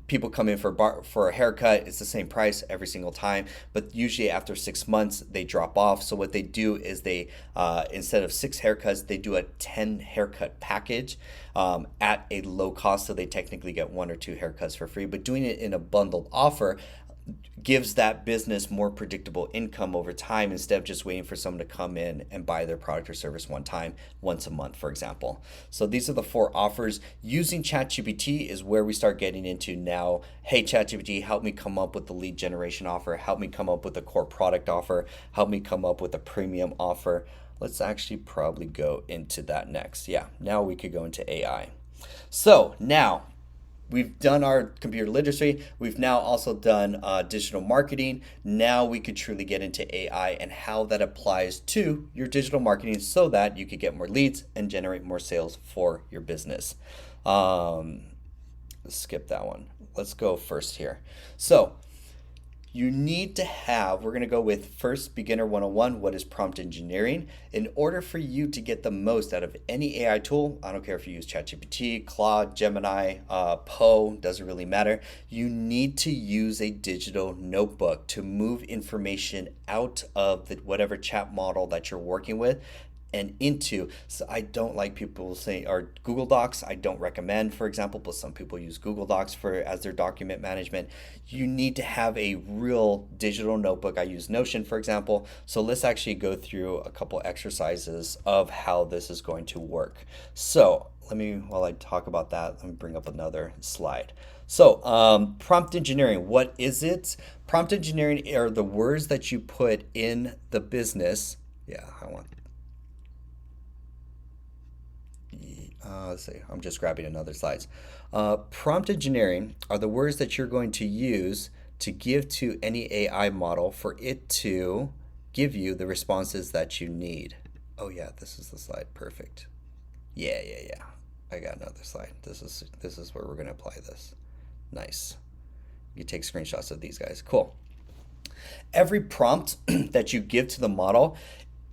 People come in for a haircut. It's the same price every single time, but usually after 6 months they drop off. So what they do is they instead of 6 haircuts, they do a 10 haircut package at a low cost. So they technically get 1 or 2 haircuts for free, but doing it in a bundled offer gives that business more predictable income over time instead of just waiting for someone to come in and buy their product or service once a month, for example. So these are the 4 offers. Using ChatGPT is where we start getting into now. Hey, ChatGPT, help me come up with the lead generation offer. Help me come up with a core product offer. Help me come up with a premium offer. Let's actually probably go into that next. Yeah, now we could go into AI. So now, we've done our computer literacy. We've now also done digital marketing. Now we could truly get into AI and how that applies to your digital marketing so that you could get more leads and generate more sales for your business. Let's skip that one. Let's go first here. So you need to have, we're going to go with first beginner 101, what is prompt engineering? In order for you to get the most out of any AI tool, I don't care if you use ChatGPT, Claude, Gemini, Poe, doesn't really matter. You need to use a digital notebook to move information out of whatever chat model that you're working with and into. So I don't like people saying, or Google Docs, I don't recommend, for example, but some people use Google Docs as their document management. You need to have a real digital notebook. I use Notion, for example. So let's actually go through a couple exercises of how this is going to work. So let me, while I talk about that, let me bring up another slide. So, prompt engineering, what is it? Prompt engineering are the words that you put in the business. Yeah, I want, let's see, I'm just grabbing another slides. Prompt engineering are the words that you're going to use to give to any AI model for it to give you the responses that you need. Oh yeah, this is the slide. Perfect. Yeah, yeah, yeah. I got another slide. This is where we're gonna apply this. Nice. You take screenshots of these guys. Cool. Every prompt that you give to the model,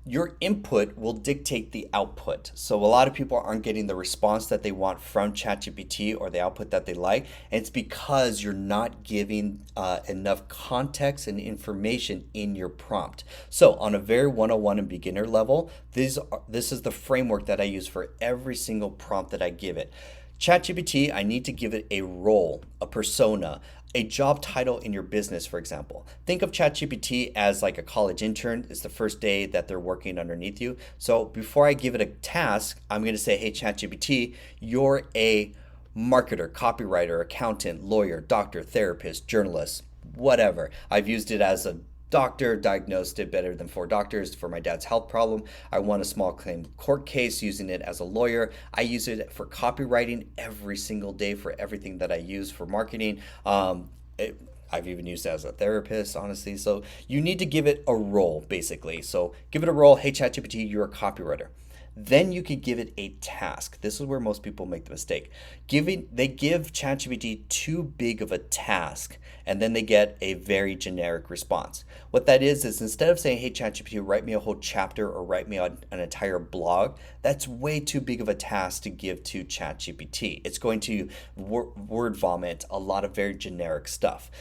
your input will dictate the output. So a lot of people aren't getting the response that they want from ChatGPT or the output that they like. And it's because you're not giving enough context and information in your prompt. So on a very 101 and beginner level, this is the framework that I use for every single prompt that I give it. ChatGPT, I need to give it a role, a persona, a job title in your business, for example. Think of ChatGPT as like a college intern. It's the first day that they're working underneath you. So before I give it a task, I'm going to say, hey, ChatGPT, you're a marketer, copywriter, accountant, lawyer, doctor, therapist, journalist, whatever. I've used it as a doctor, diagnosed it better than 4 doctors for my dad's health problem. I won a small claim court case using it as a lawyer. I use it for copywriting every single day for everything that I use for marketing. I've even used it as a therapist, honestly. So you need to give it a role, basically. So give it a role. Hey, ChatGPT, you're a copywriter. Then you could give it a task. This is where most people make the mistake. They give ChatGPT too big of a task, and then they get a very generic response. What that is instead of saying, hey, ChatGPT, write me a whole chapter or write me an entire blog, that's way too big of a task to give to ChatGPT. It's going to word vomit a lot of very generic stuff.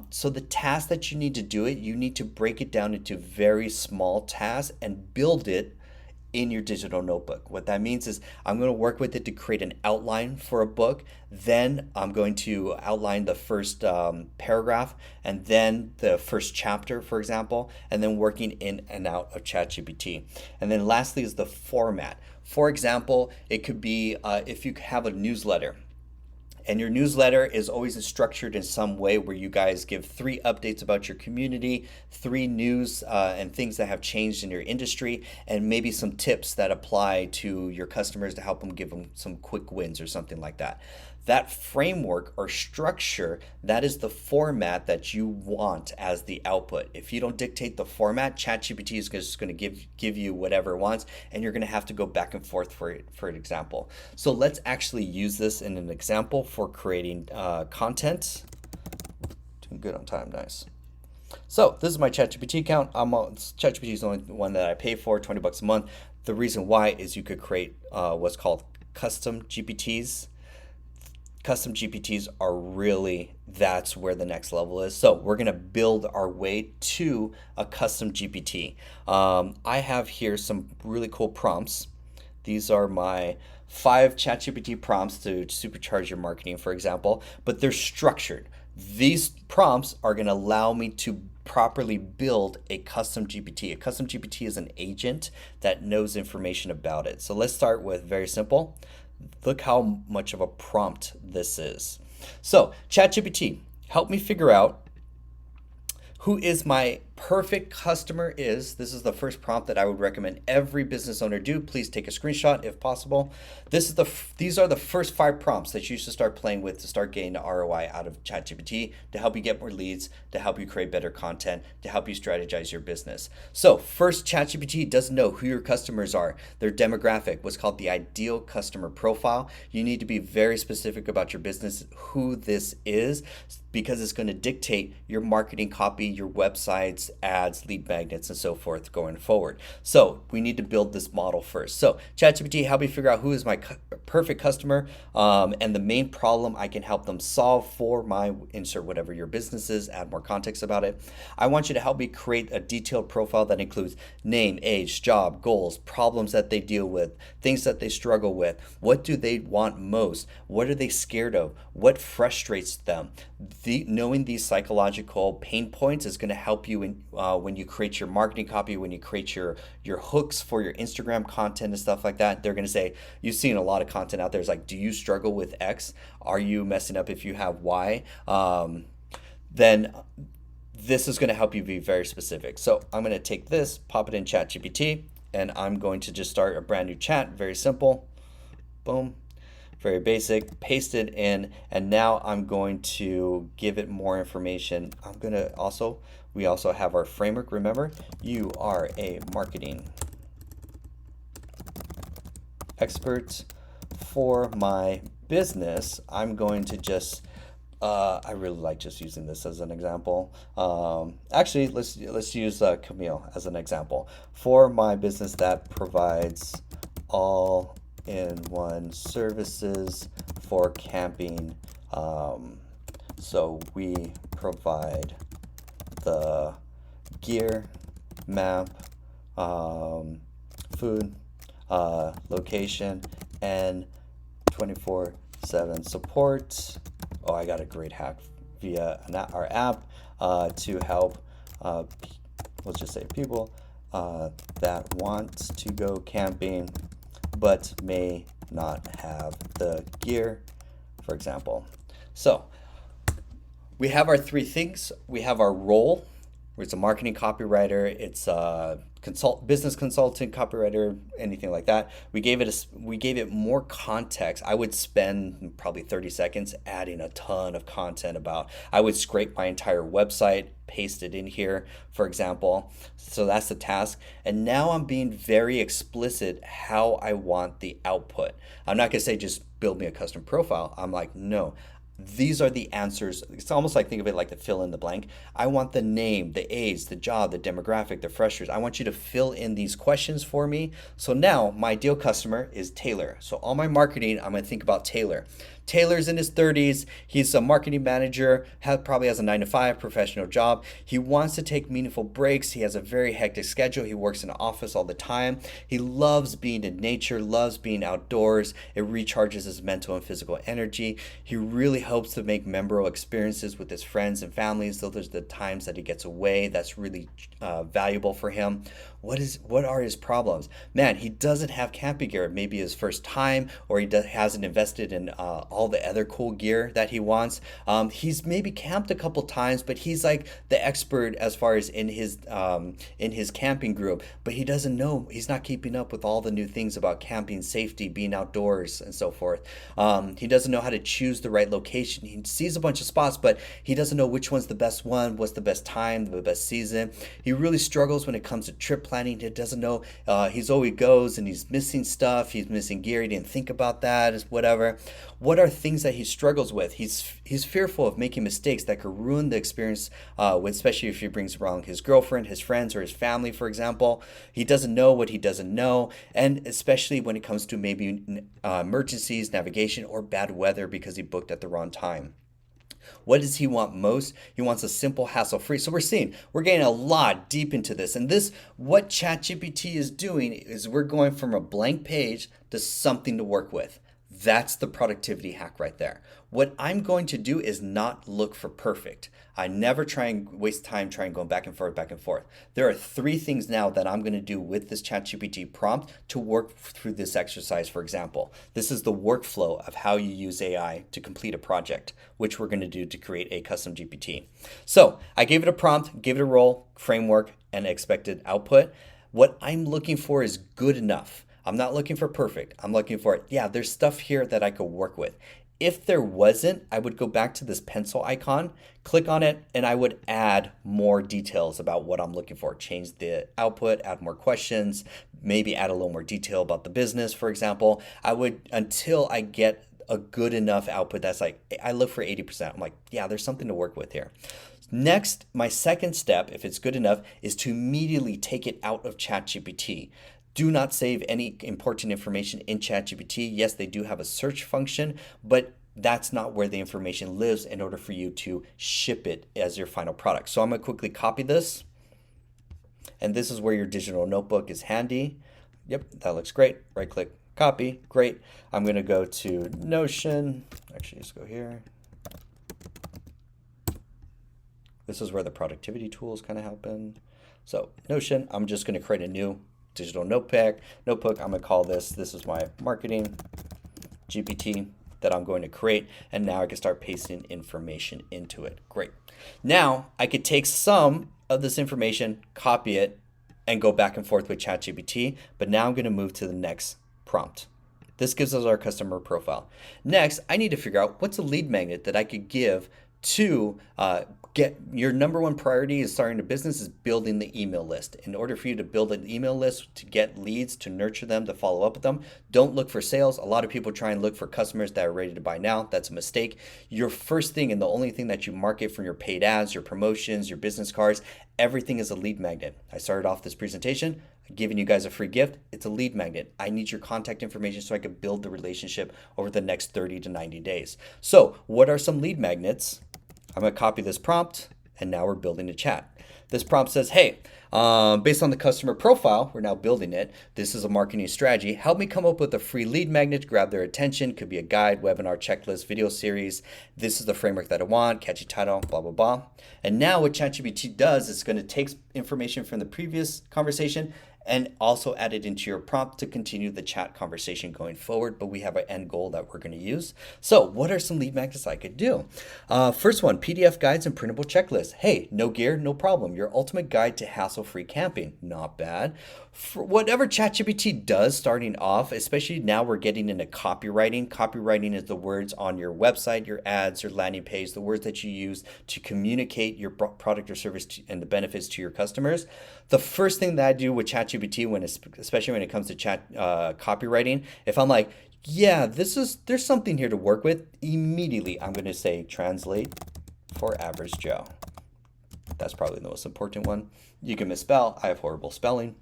So the task that you need to do it, you need to break it down into very small tasks and build it in your digital notebook. What that means is I'm going to work with it to create an outline for a book. Then I'm going to outline the first paragraph and then the first chapter, for example, and then working in and out of ChatGPT. And then lastly is the format. For example, it could be if you have a newsletter. And your newsletter is always structured in some way where you guys give 3 updates about your community, 3 news and things that have changed in your industry, and maybe some tips that apply to your customers to help them give them some quick wins or something like that. That framework or structure, that is the format that you want as the output. If you don't dictate the format, ChatGPT is just going to give you whatever it wants, and you're going to have to go back and forth for an example. So let's actually use this in an example for creating content. Doing good on time, nice. So this is my ChatGPT account. ChatGPT is the only one that I pay for, $20 a month. The reason why is you could create what's called custom GPTs. Custom GPTs are really, that's where the next level is. So we're going to build our way to a custom GPT. I have here some really cool prompts. These are my 5 ChatGPT prompts to supercharge your marketing, for example, but they're structured. These prompts are going to allow me to properly build a custom GPT. A custom GPT is an agent that knows information about it. So let's start with very simple. Look how much of a prompt this is. So, ChatGPT, help me figure out who is my perfect customer is. This is the first prompt that I would recommend every business owner do. Please take a screenshot if possible. These are the first 5 prompts that you should start playing with to start getting the ROI out of ChatGPT to help you get more leads, to help you create better content, to help you strategize your business. So first, ChatGPT doesn't know who your customers are, their demographic, what's called the ideal customer profile. You need to be very specific about your business, who this is, because it's going to dictate your marketing copy, your websites, ads, lead magnets, and so forth going forward. So we need to build this model first. So ChatGPT, help me figure out who is my perfect customer and the main problem I can help them solve for my insert whatever your business is, add more context about it. I want you to help me create a detailed profile that includes name, age, job, goals, problems that they deal with, things that they struggle with, what do they want most, what are they scared of, what frustrates them. Knowing these psychological pain points is going to help you when you create your marketing copy, when you create your hooks for your Instagram content and stuff like that, they're going to say, you've seen a lot of content out there. It's like, do you struggle with X? Are you messing up if you have Y? Then this is going to help you be very specific. So I'm going to take this, pop it in ChatGPT, and I'm going to just start a brand new chat. Very simple. Boom. Very basic. Paste it in, and now I'm going to give it more information. I'm going to also, we also have our framework. Remember, you are a marketing expert. For my business, I'm going to just I really like just using this as an example. Actually, let's use Camille as an example. For my business that provides all-in-one services for camping, so we provide the gear, map, food, location, and 24/7 support. Oh, I got a great hack via our app to help, let's just say, people that want to go camping but may not have the gear, for example. So we have our three things. We have our role, where it's a marketing copywriter, it's a business consultant, copywriter, anything like that. We gave it more context. I would spend probably 30 seconds adding a ton of content about. I would scrape my entire website, paste it in here, for example. So that's the task. And now I'm being very explicit how I want the output. I'm not gonna say just build me a custom profile. I'm like, no. These are the answers. It's almost like, think of it like the fill in the blank. I want the name, the age, the job, the demographic, the freshers. I want you to fill in these questions for me. So now my ideal customer is Taylor. So all my marketing, I'm going to think about Taylor. Taylor's in his 30s. He's a marketing manager, probably has a 9-to-5 professional job. He wants to take meaningful breaks. He has a very hectic schedule. He works in an office all the time. He loves being in nature, loves being outdoors. It recharges his mental and physical energy. He really hopes to make memorable experiences with his friends and families. So there's the times that he gets away. That's really valuable for him. What are his problems? Man, he doesn't have camping gear. Maybe his first time, or he hasn't invested in all the other cool gear that he wants. He's maybe camped a couple times, but he's like the expert as far as in his camping group. But he doesn't know. He's not keeping up with all the new things about camping, safety, being outdoors, and so forth. He doesn't know how to choose the right location. He sees a bunch of spots, but he doesn't know which one's the best one, what's the best time, the best season. He really struggles when it comes to trip planning. He doesn't know. He's always goes and he's missing stuff. He's missing gear. He didn't think about that. Whatever. What are things that he struggles with? He's fearful of making mistakes that could ruin the experience, especially if he brings along his girlfriend, his friends, or his family, for example. He doesn't know what he doesn't know, and especially when it comes to maybe emergencies, navigation, or bad weather because he booked at the wrong time. What does he want most? He wants a simple, hassle-free. So we're getting a lot deep into this. And what ChatGPT is doing is we're going from a blank page to something to work with. That's the productivity hack right there. What I'm going to do is not look for perfect. I never try and waste time trying going back and forth, back and forth. There are three things now that I'm going to do with this ChatGPT prompt to work through this exercise, for example. This is the workflow of how you use AI to complete a project, which we're going to do to create a custom GPT. So I gave it a prompt, gave it a role, framework, and expected output. What I'm looking for is good enough. I'm not looking for perfect. I'm looking for, yeah, there's stuff here that I could work with. If there wasn't, I would go back to this pencil icon, click on it, and I would add more details about what I'm looking for. Change the output, add more questions, maybe add a little more detail about the business, for example. I would, until I get a good enough output that's like, I look for 80%. I'm like, yeah, there's something to work with here. Next, my second step, if it's good enough, is to immediately take it out of ChatGPT. Do not save any important information in ChatGPT. Yes, they do have a search function, but that's not where the information lives in order for you to ship it as your final product. So I'm going to quickly copy this. And this is where your digital notebook is handy. Yep, that looks great. Right click, copy. Great. I'm going to go to Notion. Actually, just go here. This is where the productivity tools kind of happen. So Notion, I'm just going to create a new digital notebook. I'm going to call this is my marketing GPT that I'm going to create. And now I can start pasting information into it. Great. Now I could take some of this information, copy it, and go back and forth with ChatGPT. But now I'm going to move to the next prompt. This gives us our customer profile. Next, I need to figure out what's a lead magnet that I could give to get your number one priority is starting a business is building the email list. In order for you to build an email list, to get leads, to nurture them, to follow up with them, don't look for sales. A lot of people try and look for customers that are ready to buy now. That's a mistake. Your first thing and the only thing that you market from your paid ads, your promotions, your business cards, everything is a lead magnet. I started off this presentation giving you guys a free gift. It's a lead magnet. I need your contact information so I can build the relationship over the next 30 to 90 days. So what are some lead magnets? I'm going to copy this prompt, and now we're building a chat. This prompt says, hey, based on the customer profile, we're now building it. This is a marketing strategy. Help me come up with a free lead magnet to grab their attention. Could be a guide, webinar, checklist, video series. This is the framework that I want, catchy title, blah, blah, blah. And now what ChatGPT does is going to take information from the previous conversation and also add it into your prompt to continue the chat conversation going forward. But we have an end goal that we're going to use. So what are some lead magnets I could do? First one, PDF guides and printable checklists. Hey, no gear, no problem. Your ultimate guide to hassle-free camping. Not bad. For whatever ChatGPT does starting off, especially now we're getting into copywriting. Copywriting is the words on your website, your ads, your landing page, the words that you use to communicate your product or service and the benefits to your customers. The first thing that I do with ChatGPT, especially when it comes to copywriting, if I'm like, yeah, there's something here to work with, immediately I'm going to say translate for average Joe. That's probably the most important one. You can misspell. I have horrible spelling.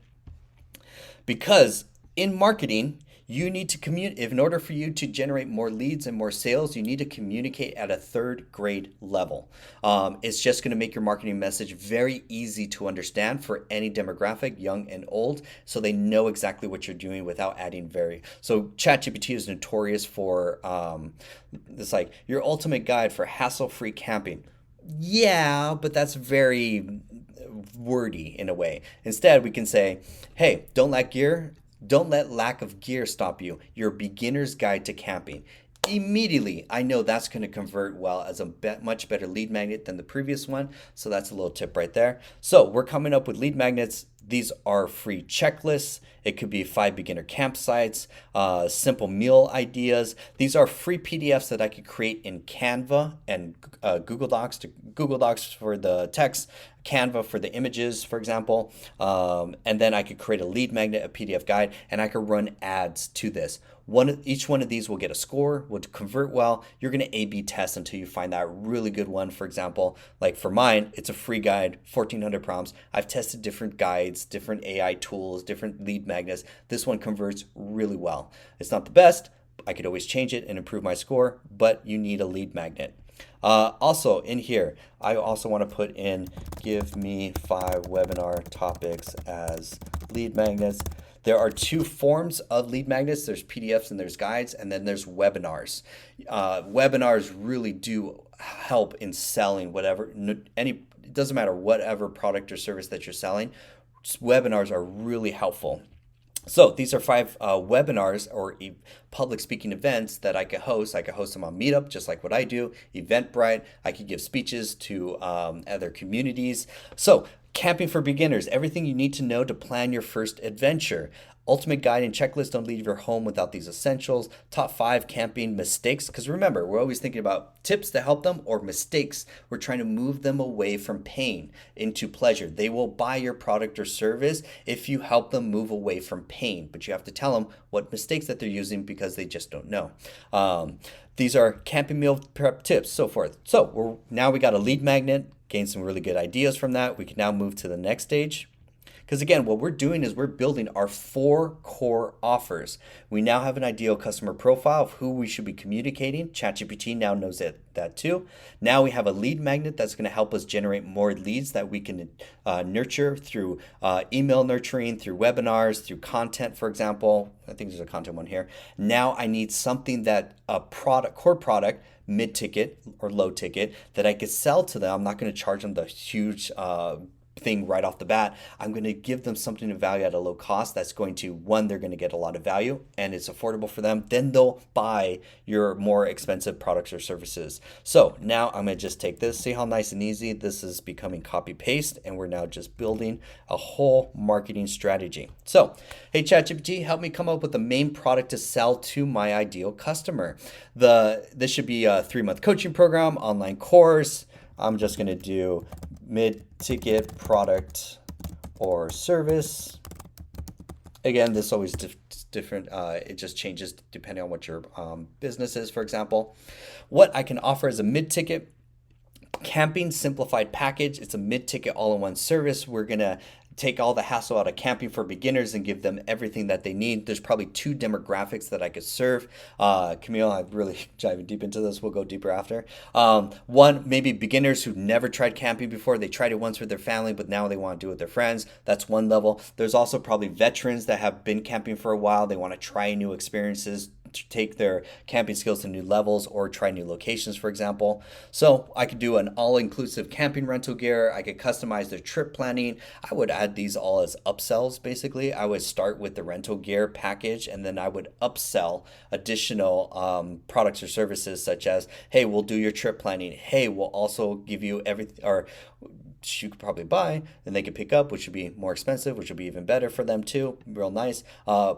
Because in marketing, you need to communicate. In order for you to generate more leads and more sales, you need to communicate at a third grade level. It's just going to make your marketing message very easy to understand for any demographic, young and old, so they know exactly what you're doing without adding So ChatGPT is notorious for this, like your ultimate guide for hassle-free camping. Yeah, but that's very wordy in a way. Instead, we can say, hey, don't let lack of gear stop you. Your beginner's guide to camping. Immediately, I know that's going to convert well as a much better lead magnet than the previous one. So that's a little tip right there. So we're coming up with lead magnets. These are free checklists. It could be 5 beginner campsites, simple meal ideas. These are free PDFs that I could create in Canva and Google Docs for the text, Canva for the images, for example. And then I could create a lead magnet, a PDF guide, and I could run ads to this. Each one of these will get a score, will convert well. You're going to A/B test until you find that really good one. For example, like for mine, it's a free guide, 1,400 prompts. I've tested different guides, different AI tools, different lead magnets. This one converts really well. It's not the best. I could always change it and improve my score, but you need a lead magnet. Also in here, I also want to put in, give me 5 webinar topics as lead magnets. There are 2 forms of lead magnets. There's PDFs and there's guides, and then there's webinars. Webinars really do help in selling it doesn't matter whatever product or service that you're selling. Webinars are really helpful. So these are 5 webinars or public speaking events that I could host. I could host them on Meetup, just like what I do, Eventbrite. I could give speeches to other communities. So camping for beginners, everything you need to know to plan your first adventure. Ultimate guide and checklist, don't leave your home without these essentials. Top 5 camping mistakes, because remember, we're always thinking about tips to help them or mistakes. We're trying to move them away from pain into pleasure. They will buy your product or service if you help them move away from pain, but you have to tell them what mistakes that they're using because they just don't know. These are camping meal prep tips, so forth. So now we got a lead magnet, gained some really good ideas from that. We can now move to the next stage. Because again, what we're doing is we're building our 4 core offers. We now have an ideal customer profile of who we should be communicating. ChatGPT now knows that too. Now we have a lead magnet that's going to help us generate more leads that we can nurture through email nurturing, through webinars, through content, for example. I think there's a content one here. Now I need something that a core product, mid-ticket or low ticket, that I could sell to them. I'm not going to charge them the huge thing right off the bat. I'm going to give them something of value at a low cost that's going to, one, they're going to get a lot of value and it's affordable for them. Then they'll buy your more expensive products or services. So now I'm going to just take this, see how nice and easy this is becoming copy paste, and we're now just building a whole marketing strategy. So, hey ChatGPT, help me come up with the main product to sell to my ideal customer. This should be a 3-month coaching program, online course. I'm just going to do mid-ticket product or service. Again, this is always different. It just changes depending on what your business is, for example. What I can offer as a mid-ticket camping simplified package. It's a mid-ticket all-in-one service. We're going to take all the hassle out of camping for beginners and give them everything that they need. There's probably 2 demographics that I could serve. Camille, I'm really diving deep into this. We'll go deeper after. One, maybe beginners who've never tried camping before. They tried it once with their family, but now they want to do it with their friends. That's one level. There's also probably veterans that have been camping for a while. They want to try new experiences, to take their camping skills to new levels, or try new locations, for example. So I could do an all-inclusive camping rental gear. I could customize their trip planning. I would add these all as upsells, basically. I would start with the rental gear package, and then I would upsell additional products or services, such as, hey, we'll do your trip planning. Hey, we'll also give you everything, or you could probably buy and they could pick up, which would be more expensive, which would be even better for them too. Real nice.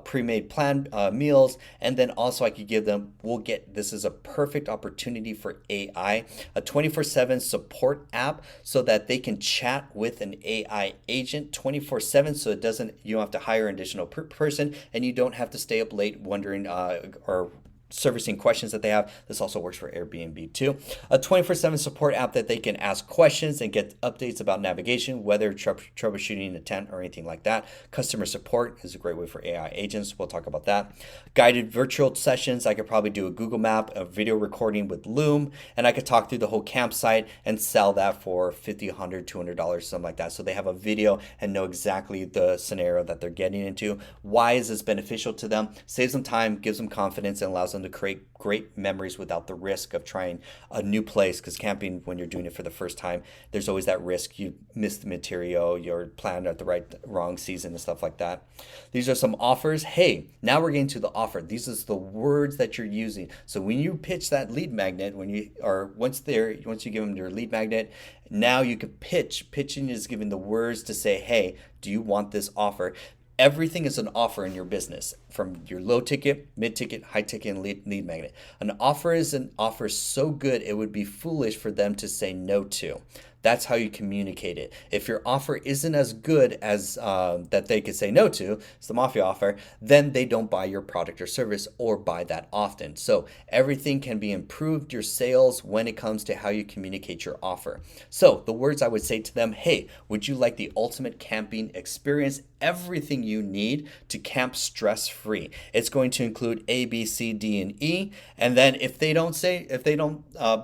Pre-made planned meals. And then also I could give them, this is a perfect opportunity for AI, a 24/7 support app so that they can chat with an AI agent 24/7. So you don't have to hire an additional person, and you don't have to stay up late wondering or servicing questions that they have. This also works for Airbnb too. A 24/7 support app that they can ask questions and get updates about navigation, weather, troubleshooting a tent, or anything like that. Customer support is a great way for AI agents. We'll talk about that. Guided virtual sessions. I could probably do a Google Map, a video recording with Loom, and I could talk through the whole campsite and sell that for $50, $100, $200, something like that. So they have a video and know exactly the scenario that they're getting into. Why is this beneficial to them? Saves them time, gives them confidence, and allows them to create great memories without the risk of trying a new place, because camping, when you're doing it for the first time, there's always that risk you miss the material, you're planned at the wrong season and stuff like that. These are some offers. Hey, now we're getting to the offer. These are the words that you're using. So when you pitch that lead magnet, once you give them your lead magnet, now you can pitch. Pitching is giving the words to say, hey, do you want this offer? Everything is an offer in your business, from your low ticket, mid ticket, high ticket, and lead magnet. An offer is an offer so good it would be foolish for them to say no to. That's how you communicate it. If your offer isn't as good as that they could say no to, it's the mafia offer, then they don't buy your product or service or buy that often. So everything can be improved, your sales, when it comes to how you communicate your offer. So the words I would say to them, hey, would you like the ultimate camping experience? Everything you need to camp stress-free. It's going to include A, B, C, D, and E. And then if they don't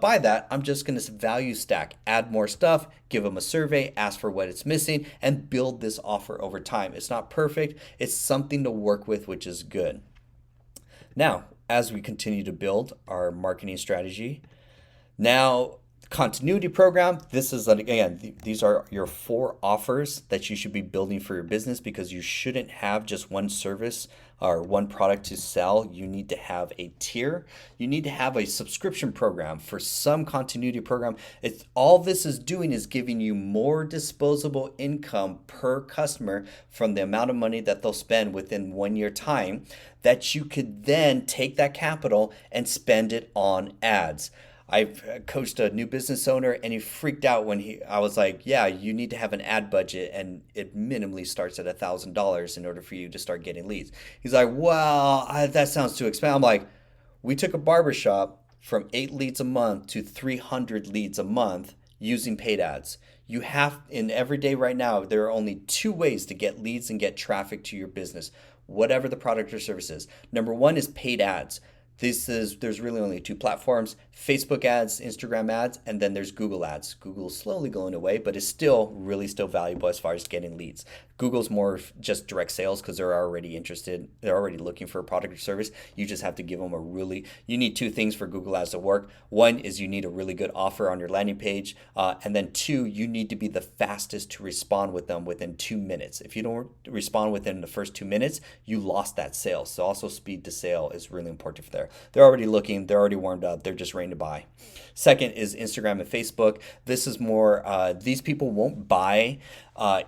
buy that, I'm just going to value stack, add more stuff, give them a survey, ask for what it's missing, and build this offer over time. It's not perfect. It's something to work with, which is good. Now, as we continue to build our marketing strategy, now continuity program. This is, again, these are your 4 offers that you should be building for your business, because you shouldn't have just one service or one product to sell. You need to have a tier. You need to have a subscription program for some continuity program. All this is doing is giving you more disposable income per customer from the amount of money that they'll spend within 1 year time, that you could then take that capital and spend it on ads. I've coached a new business owner, and he freaked out when I was like, yeah, you need to have an ad budget, and it minimally starts at $1,000 in order for you to start getting leads. He's like, well, that sounds too expensive. I'm like, we took a barbershop from 8 leads a month to 300 leads a month. using paid ads. You have, in every day right now, there are only two ways to get leads and get traffic to your business, whatever the product or service is. Number one is paid ads. There's really only two platforms: Facebook ads, Instagram ads, and then there's Google ads. Google's slowly going away, but it's still valuable as far as getting leads. Google's more just direct sales because they're already interested, they're already looking for a product or service. You just have to give them you need two things for Google ads to work. One is you need a really good offer on your landing page, and then two, you need to be the fastest to respond with them within 2 minutes. If you don't respond within the first 2 minutes, you lost that sale. So also speed to sale is really important for there. They're already looking, they're already warmed up, they're just ready to buy. Second is Instagram and Facebook. This is more, these people won't buy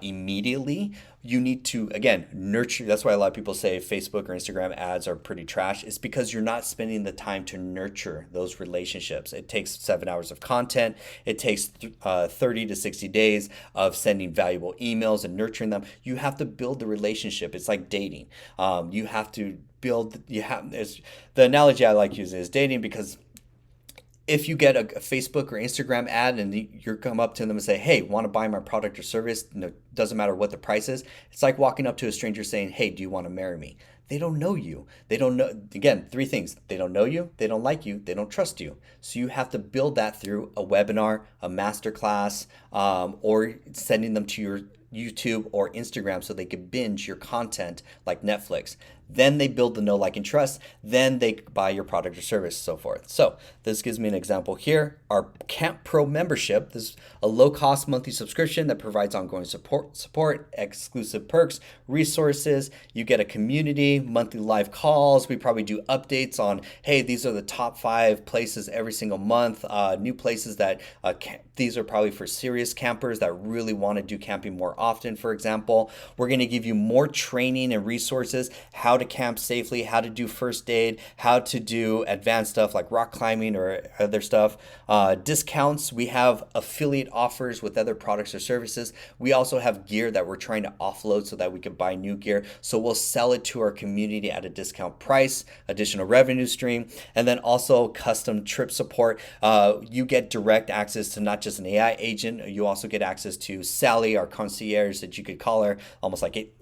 immediately. You need to, again, nurture. That's why a lot of people say Facebook or Instagram ads are pretty trash. It's because you're not spending the time to nurture those relationships. It takes 7 hours of content. It takes 30 to 60 days of sending valuable emails and nurturing them. You have to build the relationship. It's like dating. You have to build, the analogy I like using is dating, because if you get a Facebook or Instagram ad and you come up to them and say, hey, want to buy my product or service, doesn't matter what the price is, it's like walking up to a stranger saying, hey, do you want to marry me? They don't know you. They don't know, again, three things. They don't know you, they don't like you, they don't trust you. So you have to build that through a webinar, a masterclass, or sending them to your YouTube or Instagram so they could binge your content like Netflix. Then they build the know, like, and trust. Then they buy your product or service, so forth. So this gives me an example here. Our Camp Pro membership, this is a low-cost monthly subscription that provides ongoing support, exclusive perks, resources. You get a community, monthly live calls. We probably do updates on, hey, these are the top 5 places every single month, new places that these are probably for serious campers that really want to do camping more often, for example. We're going to give you more training and resources, how to camp safely, how to do first aid, how to do advanced stuff like rock climbing or other stuff. Discounts, we have affiliate offers with other products or services. We also have gear that we're trying to offload so that we can buy new gear. So we'll sell it to our community at a discount price, additional revenue stream, and then also custom trip support. You get direct access to not just an AI agent, you also get access to Sally, our concierge that you could call her, almost like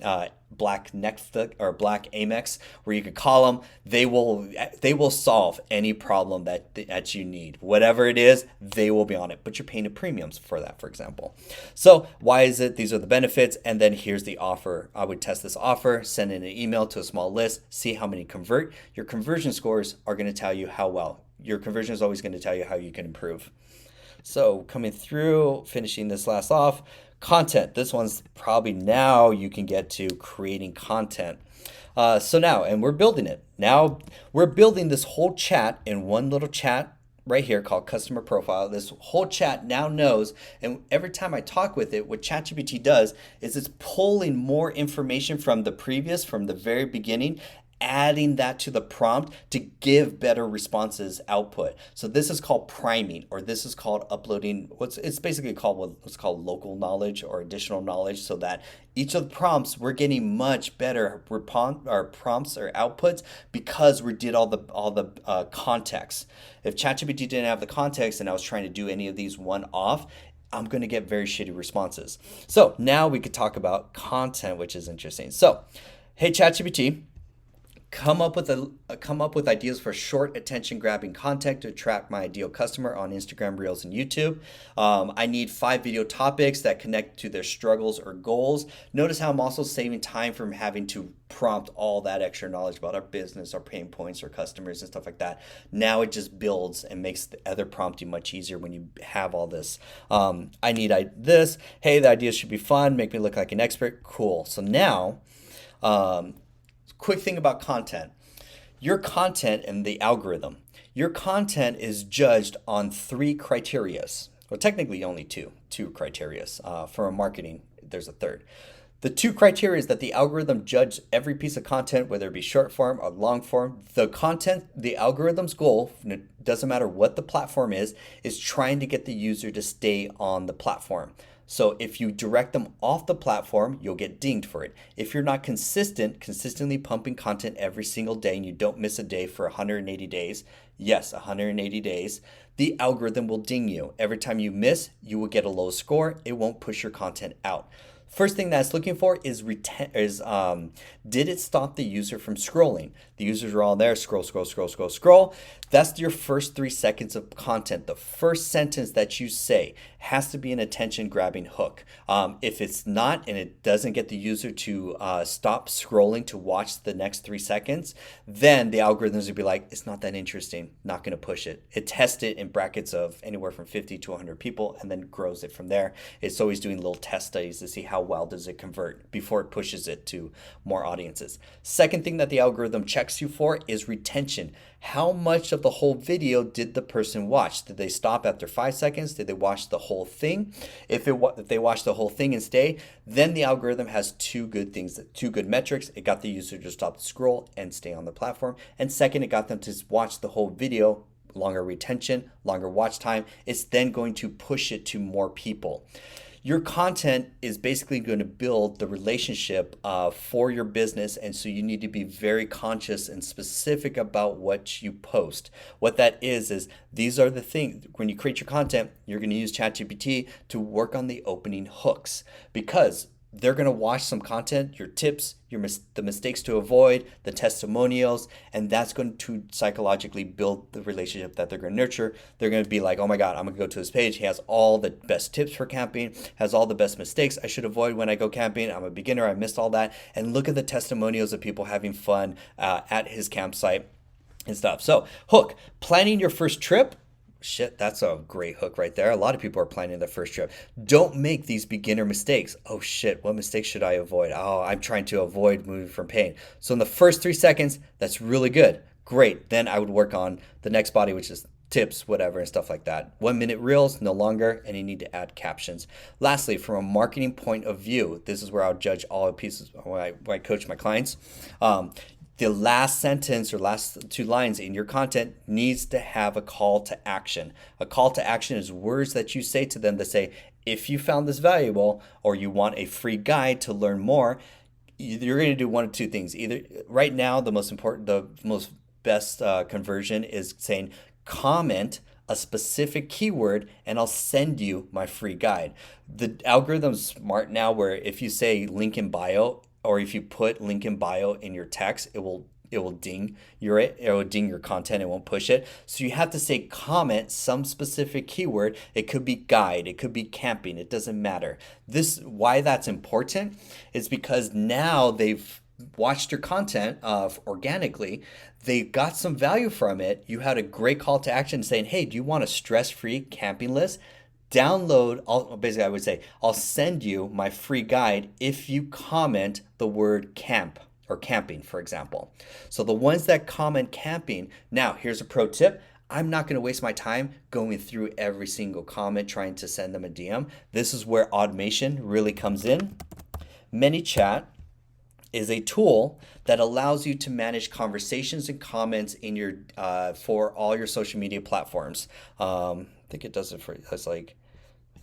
Black Netflix or Black Amex, where you could call them. They will solve any problem that you need. Whatever it is, they will be on it. But you're paying a premiums for that, for example. So why is it? These are the benefits. And then here's the offer. I would test this offer, send in an email to a small list, see how many convert. Your conversion scores are going to tell you how well. Your conversion is always going to tell you how you can improve. So coming through, finishing this last off, content. This one's probably now you can get to creating content. So now, and we're building it. Now we're building this whole chat in one little chat right here called customer profile. This whole chat now knows, and every time I talk with it, what ChatGPT does is it's pulling more information from the very beginning, adding that to the prompt to give better responses output. So this is called priming, or this is called uploading. It's basically called what's called local knowledge or additional knowledge, so that each of the prompts we're getting much better prompts or outputs because we did all the context. If ChatGPT didn't have the context and I was trying to do any of these one off, I'm going to get very shitty responses. So now we could talk about content, which is interesting. So, hey ChatGPT, come up with ideas for short attention grabbing content to attract my ideal customer on Instagram Reels and YouTube. I need 5 video topics that connect to their struggles or goals. Notice how I'm also saving time from having to prompt all that extra knowledge about our business, our pain points, our customers and stuff like that. Now it just builds and makes the other prompting much easier when you have all this. I need this. Hey, the ideas should be fun. Make me look like an expert. Cool. So now, quick thing about content. Your content and the algorithm. Your content is judged on 3 criterias. Well, technically only two criterias. For a marketing, there's a third. The 2 criteria is that the algorithm judges every piece of content, whether it be short form or long form. The algorithm's goal, doesn't matter what the platform is trying to get the user to stay on the platform. So if you direct them off the platform, you'll get dinged for it. If you're not consistently pumping content every single day and you don't miss a day for 180 days, yes, 180 days, the algorithm will ding you. Every time you miss, you will get a low score. It won't push your content out. First thing that's looking for is did it stop the user from scrolling? The users are all there, scroll, scroll, scroll, scroll, scroll. That's your first 3 seconds of content. The first sentence that you say has to be an attention grabbing hook. If it's not and it doesn't get the user to stop scrolling to watch the next 3 seconds, then the algorithms will be like, it's not that interesting, not going to push it. It tests it in brackets of anywhere from 50 to 100 people and then grows it from there. It's always doing little test studies to see how well does it convert before it pushes it to more audiences. Second thing that the algorithm checks you for is retention. How much of the whole video did the person watch? Did they stop after 5 seconds? Did they watch the whole thing? If they watch the whole thing and stay, then the algorithm has two good metrics. It got the user to stop the scroll and stay on the platform. And second, it got them to watch the whole video, longer retention, longer watch time. It's then going to push it to more people. Your content is basically going to build the relationship for your business, and so you need to be very conscious and specific about what you post. What that is these are the things, when you create your content, you're going to use ChatGPT to work on the opening hooks, because they're going to watch some content, your tips, the mistakes to avoid, the testimonials, and that's going to psychologically build the relationship that they're going to nurture. They're going to be like, oh my God, I'm going to go to this page. He has all the best tips for camping, has all the best mistakes I should avoid when I go camping. I'm a beginner. I missed all that. And look at the testimonials of people having fun at his campsite and stuff. So hook, planning your first trip. Shit, that's a great hook right there. A lot of people are planning their first trip. Don't make these beginner mistakes. Oh shit, what mistakes should I avoid? Oh, I'm trying to avoid moving from pain. So in the first 3 seconds, that's really good. Great. Then I would work on the next body, which is tips, whatever, and stuff like that. 1 minute reels, no longer, and you need to add captions. Lastly, from a marketing point of view, this is where I'll judge all pieces when I coach my clients. The last sentence or last 2 lines in your content needs to have a call to action. A call to action is words that you say to them that say, if you found this valuable or you want a free guide to learn more, you're going to do one of 2 things. Either right now, the most best conversion is saying, comment a specific keyword and I'll send you my free guide. The algorithm's smart now where if you say link in bio, or if you put link in bio in your text, it will ding your content. It won't push it. So you have to say comment some specific keyword. It could be guide, it could be camping, it doesn't matter. Why that's important is because now they've watched your content organically. They got some value from it. You had a great call to action saying, hey, do you want a stress-free camping list? Basically I would say, I'll send you my free guide if you comment the word camp or camping, for example. So the ones that comment camping, now here's a pro tip. I'm not going to waste my time going through every single comment trying to send them a DM. This is where automation really comes in. ManyChat is a tool that allows you to manage conversations and comments in your for all your social media platforms. I think it does it for it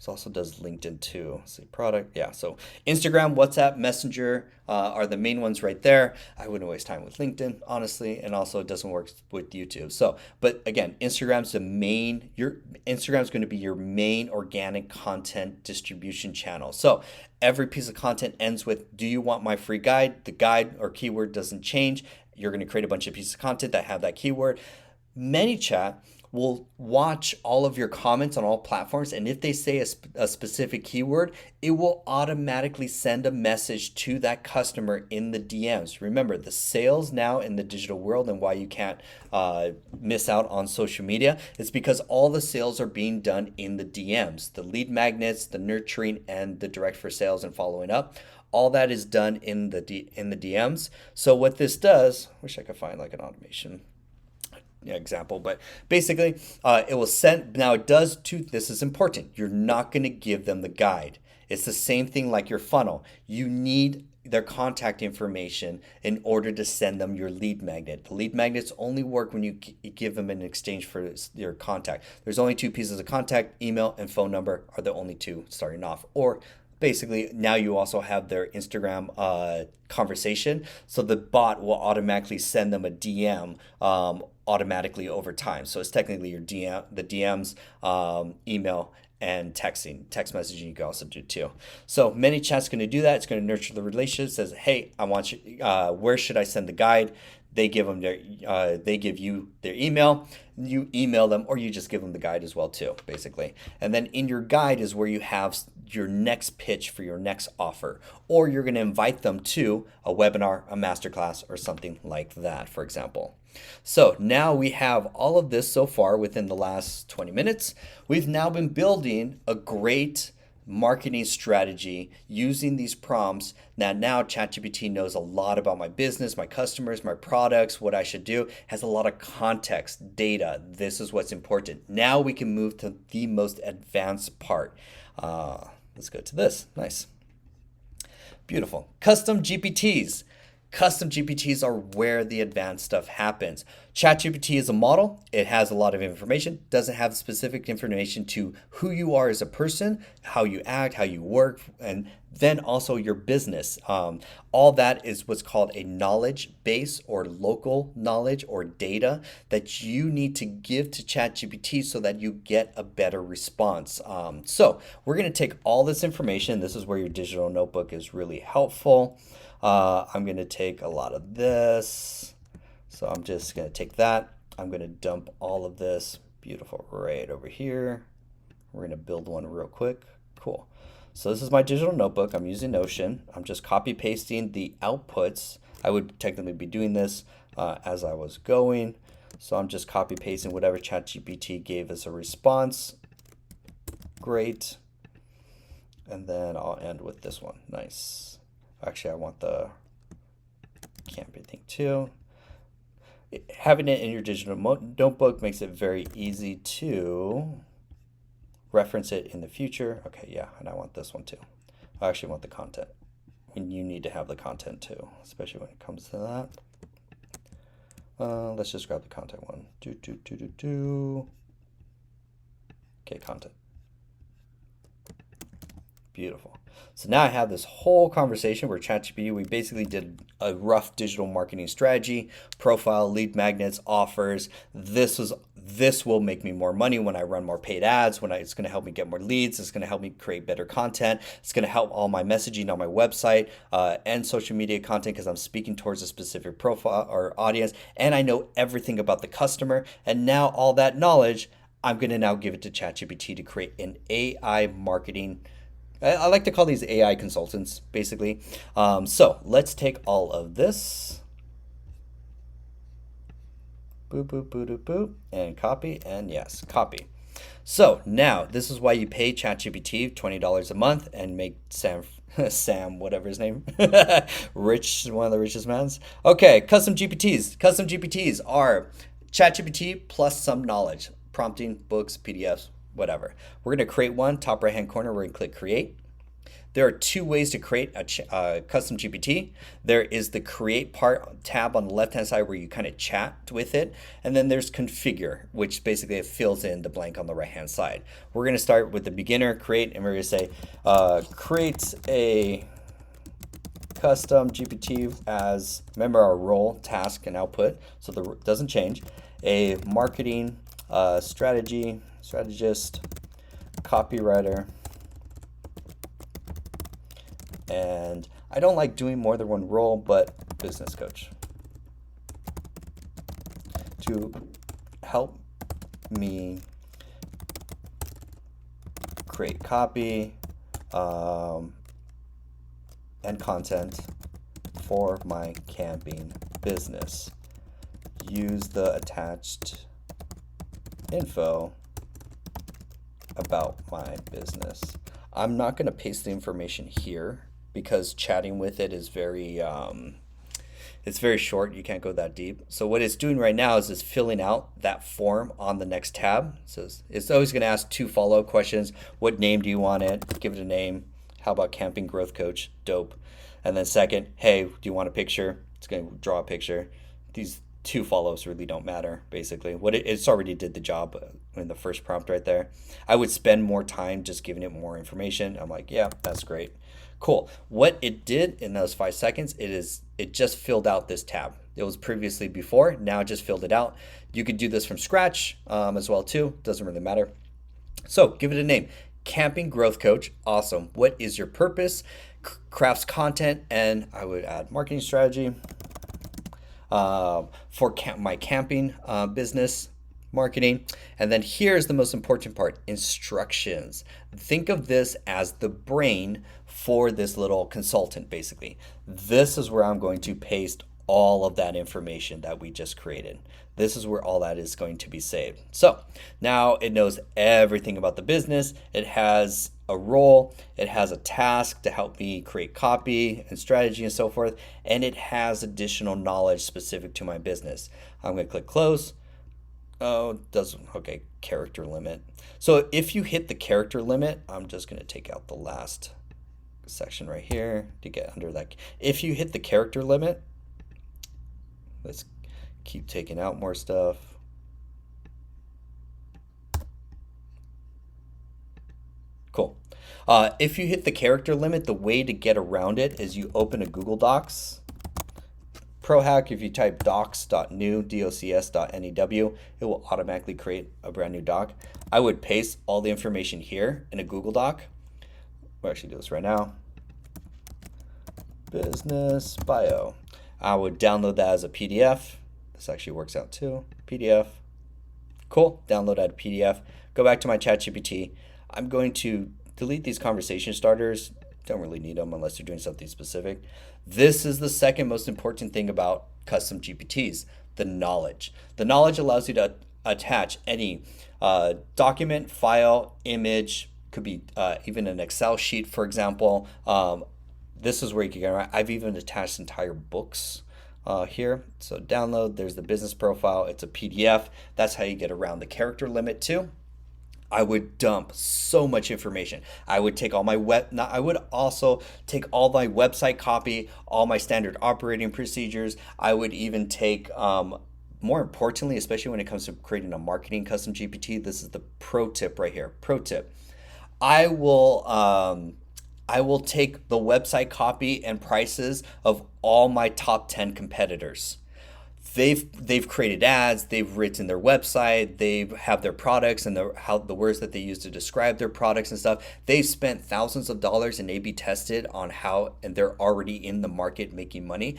also does LinkedIn too. Let's see, product. Yeah. So Instagram, WhatsApp, Messenger are the main ones right there. I wouldn't waste time with LinkedIn, honestly. And also it doesn't work with YouTube. So, but again, Instagram's going to be your main organic content distribution channel. So every piece of content ends with, do you want my free guide? The guide or keyword doesn't change. You're going to create a bunch of pieces of content that have that keyword. ManyChat will watch all of your comments on all platforms, and if they say a specific keyword, it will automatically send a message to that customer in the DMs. Remember, the sales now in the digital world and why you can't miss out on social media is because all the sales are being done in the DMs. The lead magnets, the nurturing, and the direct for sales and following up. All that is done in the DMs. So what this does, wish I could find like an automation example, but basically it will send. Now it does this is important. You're not going to give them the guide. It's the same thing like your funnel. You need their contact information in order to send them your lead magnet. The lead magnets only work when you give them in exchange for your contact. There's only two pieces of contact: email and phone number are the only two starting off. Or basically, now you also have their Instagram conversation, so the bot will automatically send them a DM automatically over time. So it's technically your DM, the DMs, email, and text messaging you can also do too. So ManyChat's going to do that. It's going to nurture the relationship. It says, hey, I want you, where should I send the guide? They give them they give you their email, you email them, or you just give them the guide as well too, basically. And then in your guide is where you have your next pitch for your next offer, or you're going to invite them to a webinar, a masterclass, or something like that, for example. So now we have all of this so far within the last 20 minutes. We've now been building a great marketing strategy using these prompts. Now ChatGPT knows a lot about my business, my customers, my products, what I should do, has a lot of context, data. This is what's important. Now we can move to the most advanced part. Let's go to this. Nice. Beautiful. Custom GPTs. Custom GPTs are where the advanced stuff happens. ChatGPT is a model. It has a lot of information, doesn't have specific information to who you are as a person, how you act, how you work, and then also your business. All that is what's called a knowledge base or local knowledge or data that you need to give to ChatGPT so that you get a better response. So we're going to take all this information. This is where your digital notebook is really helpful. I'm going to take a lot of this. So I'm just going to take that. I'm going to dump all of this. Beautiful, right over here. We're going to build one real quick. Cool. So this is my digital notebook. I'm using Notion. I'm just copy pasting the outputs. I would technically be doing this as I was going. So I'm just copy pasting whatever ChatGPT gave as a response. Great. And then I'll end with this one. Nice. Actually, I want the camping thing too. Having it in your digital notebook makes it very easy to reference it in the future. Okay, yeah, and I want this one too. I actually want the content. And you need to have the content too, especially when it comes to that. Let's just grab the content one. Okay, content. Beautiful. So now I have this whole conversation where ChatGPT, we basically did a rough digital marketing strategy, profile, lead magnets, offers. This will make me more money when I run more paid ads, it's going to help me get more leads. It's going to help me create better content. It's going to help all my messaging on my website and social media content because I'm speaking towards a specific profile or audience. And I know everything about the customer. And now all that knowledge, I'm going to now give it to ChatGPT to create an AI marketing. I like to call these AI consultants, basically. So let's take all of this. Boop, boop, boop, boop, boop, and copy, and yes, copy. So now this is why you pay ChatGPT $20 a month and make Sam, whatever his name, rich, one of the richest mans. Okay, custom GPTs. Custom GPTs are ChatGPT plus some knowledge, prompting, books, PDFs, whatever. We're going to create one. Top right hand corner, we're going to click create. There are two ways to create a custom GPT. There is the create tab on the left hand side where you kind of chat with it. And then there's configure, which basically it fills in the blank on the right hand side. We're going to start with the beginner create, and we're going to say create a custom GPT as, remember our role, task, and output. So it doesn't change. A marketing strategist, copywriter, and I don't like doing more than one role, but business coach to help me create copy and content for my camping business. Use the attached info about my business. I'm not going to paste the information here because chatting with it is very it's very short. You can't go that deep. So what it's doing right now is it's filling out that form on the next tab. So it's always going to ask 2 follow-up questions. What name do you want it? Give it a name. How about camping growth coach? Dope. And then second, hey, do you want a picture? It's going to draw a picture. These two follows really don't matter, basically. It's already did the job in the first prompt right there. I would spend more time just giving it more information. I'm like, yeah, that's great. Cool. What it did in those 5 seconds, it just filled out this tab. It was previously before, now it just filled it out. You could do this from scratch as well too. Doesn't really matter. So give it a name. Camping Growth Coach. Awesome. What is your purpose? Crafts content, and I would add marketing strategy for my camping business marketing. And then here's the most important part, instructions. Think of this as the brain for this little consultant, basically. This is where I'm going to paste all of that information that we just created. This is where all that is going to be saved. So now it knows everything about the business. It has a role, it has a task to help me create copy and strategy and so forth, and it has additional knowledge specific to my business. I'm going to click close. Oh, doesn't, okay, character limit. So if you hit the character limit, I'm just going to take out the last section right here to get under that. If you hit the character limit, let's keep taking out more stuff. Cool. If you hit the character limit, the way to get around it is you open a Google Docs. Pro hack, if you type docs.new, docs.new, it will automatically create a brand new doc. I would paste all the information here in a Google Doc. We'll actually do this right now. Business bio. I would download that as a PDF. This actually works out too. PDF. Cool. Download that PDF. Go back to my ChatGPT. I'm going to delete these conversation starters. Don't really need them unless you're doing something specific. This is the second most important thing about custom GPTs, the knowledge. The knowledge allows you to attach any document, file, image, could be even an Excel sheet, for example. This is where you can get around. I've even attached entire books here. So download, there's the business profile. It's a PDF. That's how you get around the character limit too. I would dump so much information. I would take all my I would also take all my website copy, all my standard operating procedures. I would even take, more importantly, especially when it comes to creating a marketing custom GPT, this is the pro tip right here. Pro tip. I will take the website copy and prices of all my top 10 competitors. They've created ads, they've written their website, they have their products and the words that they use to describe their products and stuff. They've spent thousands of dollars and A/B tested on how, and they're already in the market making money.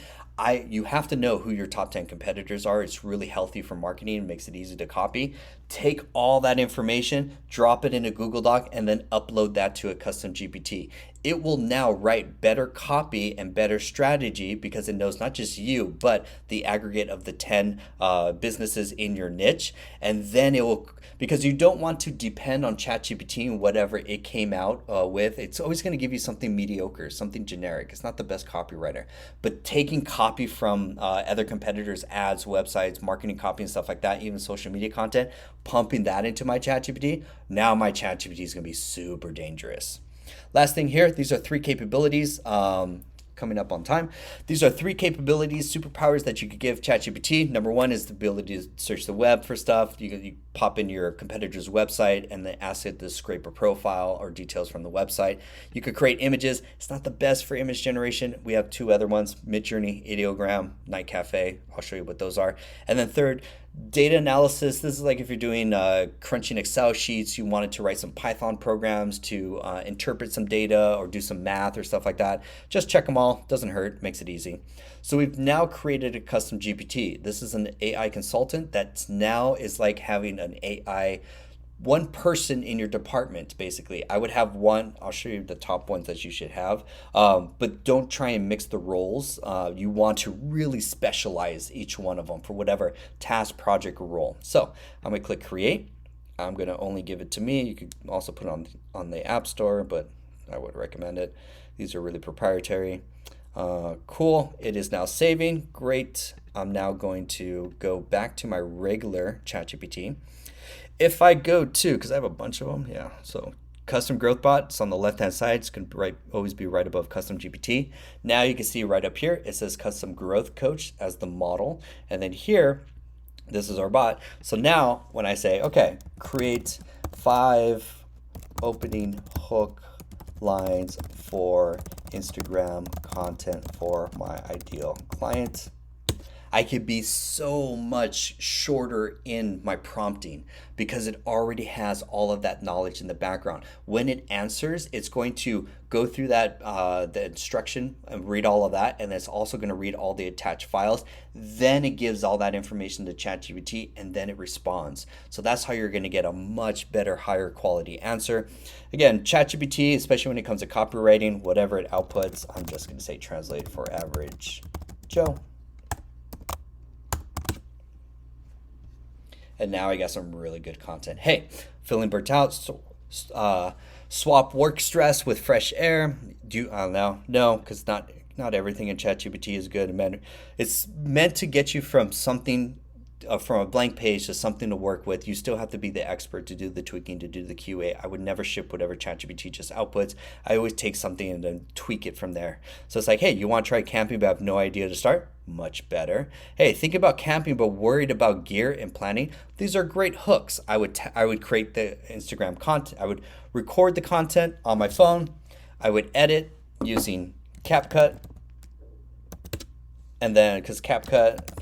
You have to know who your top 10 competitors are. It's really healthy for marketing and makes it easy to copy. Take all that information, drop it in a Google Doc, and then upload that to a custom GPT. It will now write better copy and better strategy because it knows not just you, but the aggregate of the 10 businesses in your niche. And then it will, because you don't want to depend on ChatGPT and whatever it came out with. It's always going to give you something mediocre, something generic. It's not the best copywriter. But taking copy from other competitors' ads, websites, marketing copy and stuff like that, even social media content, pumping that into my ChatGPT, now my ChatGPT is going to be super dangerous. Last thing here, these are 3 capabilities. Coming up on time. These are 3 capabilities, superpowers that you could give ChatGPT. Number 1 is the ability to search the web for stuff. You pop in your competitor's website and then ask it to scrape a profile or details from the website. You could create images. It's not the best for image generation. We have 2 other ones, Midjourney, Ideogram, Night Cafe. I'll show you what those are. And then third, data analysis. This is like if you're doing crunching Excel sheets, you wanted to write some Python programs to interpret some data or do some math or stuff like that. Just check them all. Doesn't hurt. Makes it easy. So we've now created a custom GPT. This is an AI consultant that now is like having an AI, one person in your department, basically. I would have one. I'll show you the top ones that you should have, but don't try and mix the roles. You want to really specialize each one of them for whatever task, project, or role. So I'm gonna click create. I'm gonna only give it to me. You could also put it on the App Store, but I would recommend it. These are really proprietary. Cool, it is now saving. Great. I'm now going to go back to my regular ChatGPT. If I go to, because I have a bunch of them, yeah, so custom growth bot. It's on the left-hand side. It's going to always be right above custom GPT. Now you can see right up here, it says custom growth coach as the model. And then here, this is our bot. So now when I say, okay, create 5 opening hook lines for Instagram content for my ideal client, I could be so much shorter in my prompting because it already has all of that knowledge in the background. When it answers, it's going to go through that the instruction and read all of that, and it's also going to read all the attached files. Then it gives all that information to ChatGPT, and then it responds. So that's how you're going to get a much better, higher quality answer. Again, ChatGPT, especially when it comes to copywriting, whatever it outputs, I'm just going to say translate for average Joe. And now I got some really good content. Hey, feeling burnt out, so, swap work stress with fresh air. Do you, I don't know, no, because not everything in ChatGPT is good. It's meant to get you from something, from a blank page to something to work with. You still have to be the expert to do the tweaking, to do the QA. I would never ship whatever ChatGPT just outputs. I always take something and then tweak it from there. So it's like, hey, you want to try camping but have no idea to start? Much better. Hey, think about camping but worried about gear and planning. These are great hooks. I would create the Instagram content. I would record the content on my phone. I would edit using CapCut. And then, because CapCut's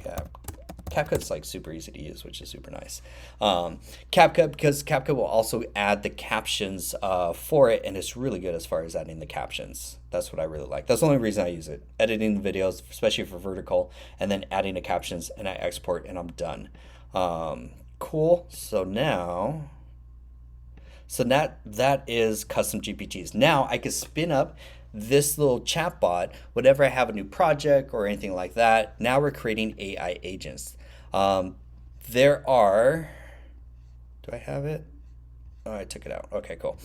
like super easy to use, which is super nice. CapCut, because CapCut will also add the captions for it, and it's really good as far as adding the captions. That's what I really like. That's the only reason I use it. Editing the videos, especially for vertical, and then adding the captions, and I export, and I'm done. Cool. So now, that is custom GPTs. Now I can spin up this little chatbot, whenever I have a new project or anything like that. Now we're creating AI agents. There are, do I have it? Oh, I took it out. Okay, cool.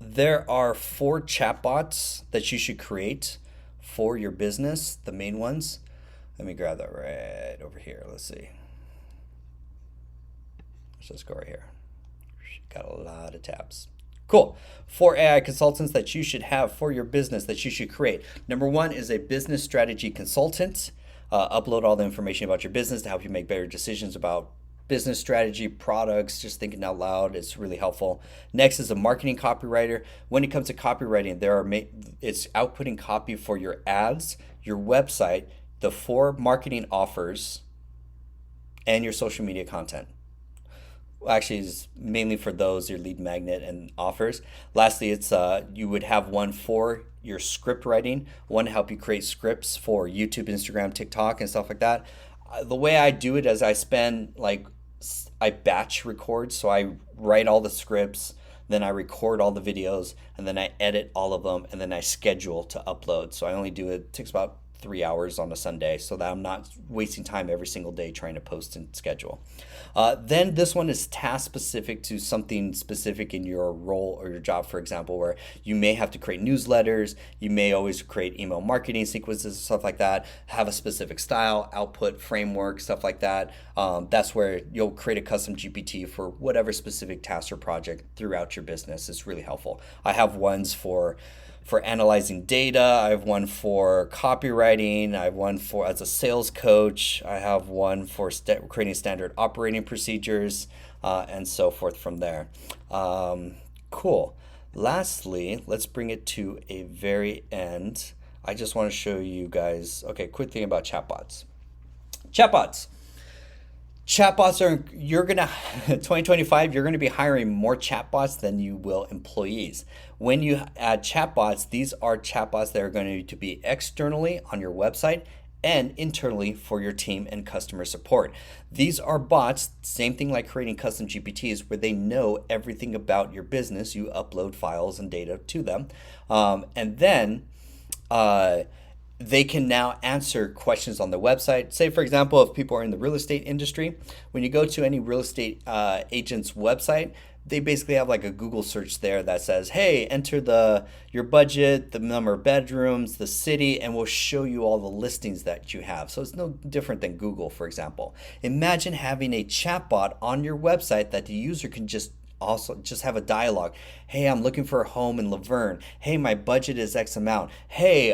There are 4 chatbots that you should create for your business, the main ones. Let me grab that right over here. Let's see. Let's just go right here. Got a lot of tabs. Cool. 4 AI consultants that you should have for your business that you should create. Number 1 is a business strategy consultant. Upload all the information about your business to help you make better decisions about business strategy, products, just thinking out loud. It's really helpful. Next is a marketing copywriter. When it comes to copywriting, it's outputting copy for your ads, your website, the 4 marketing offers, and your social media content. Actually, it's mainly for those, your lead magnet and offers. Lastly, it's you would have one for your script writing, one to help you create scripts for YouTube, Instagram, TikTok, and stuff like that. The way I do it is I batch record, so I write all the scripts, then I record all the videos, and then I edit all of them, and then I schedule to upload. So I only do it takes about 3 hours on a Sunday, so that I'm not wasting time every single day trying to post and schedule. Then this one is task specific to something specific in your role or your job, for example, where you may have to create newsletters, you may always create email marketing sequences, stuff like that, have a specific style, output, framework, stuff like that. That's where you'll create a custom GPT for whatever specific task or project throughout your business. It's really helpful. I have ones for analyzing data. I have one for copywriting. I have one for as a sales coach. I have one for creating standard operating procedures, and so forth from there. Cool. Lastly, let's bring it to a very end. I just want to show you guys, okay, quick thing about chatbots. Chatbots are, 2025, you're going to be hiring more chatbots than you will employees. When you add chatbots, these are chatbots that are going to be externally on your website and internally for your team and customer support. These are bots, same thing like creating custom GPTs, where they know everything about your business. You upload files and data to them. And then they can now answer questions on the website. Say, for example, if people are in the real estate industry, when you go to any real estate agent's website, they basically have like a Google search there that says, hey, enter your budget, the number of bedrooms, the city, and we'll show you all the listings that you have. So it's no different than Google, for example. Imagine having a chatbot on your website that the user can just also just have a dialogue. Hey, I'm looking for a home in Laverne. Hey, my budget is X amount. Hey,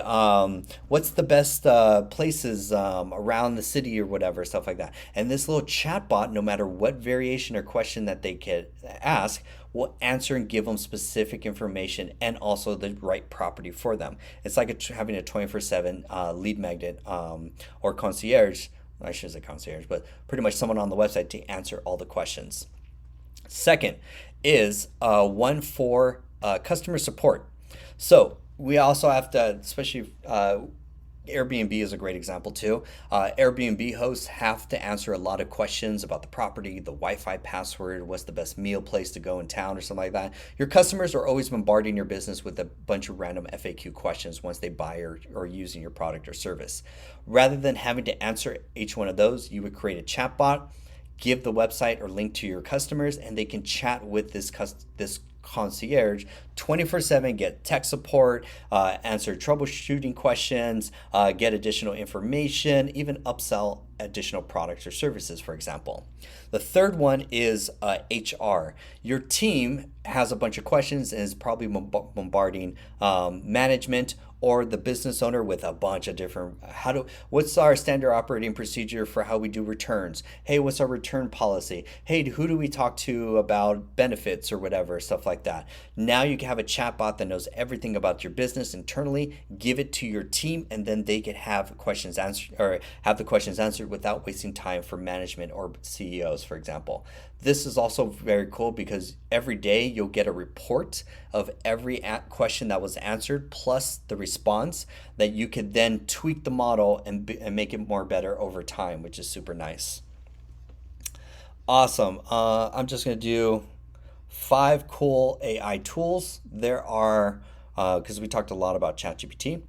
what's the best places around the city or whatever, stuff like that. And this little chatbot, no matter what variation or question that they could ask, will answer and give them specific information and also the right property for them. It's like having a 24/7 lead magnet or concierge. I shouldn't say concierge, but pretty much someone on the website to answer all the questions. Second is one for customer support. So we also have to, especially Airbnb is a great example too. Airbnb hosts have to answer a lot of questions about the property, the Wi-Fi password, what's the best meal place to go in town or something like that. Your customers are always bombarding your business with a bunch of random FAQ questions once they buy or using your product or service. Rather than having to answer each one of those, you would create a chatbot, give the website or link to your customers, and they can chat with this concierge 24/7, get tech support, answer troubleshooting questions, get additional information, even upsell additional products or services, for example. The third one is HR. Your team has a bunch of questions and is probably bombarding management or the business owner with a bunch of different what's our standard operating procedure for how we do returns? Hey, what's our return policy? Hey, who do we talk to about benefits or whatever, stuff like that. Now you can have a chatbot that knows everything about your business internally, give it to your team, and then they can have questions answered or have the questions answered without wasting time for management or CEOs, for example. This is also very cool because every day you'll get a report of every question that was answered plus the response that you could then tweak the model and make it more better over time, which is super nice. Awesome. I'm just going to do 5 cool AI tools. There are, because we talked a lot about ChatGPT,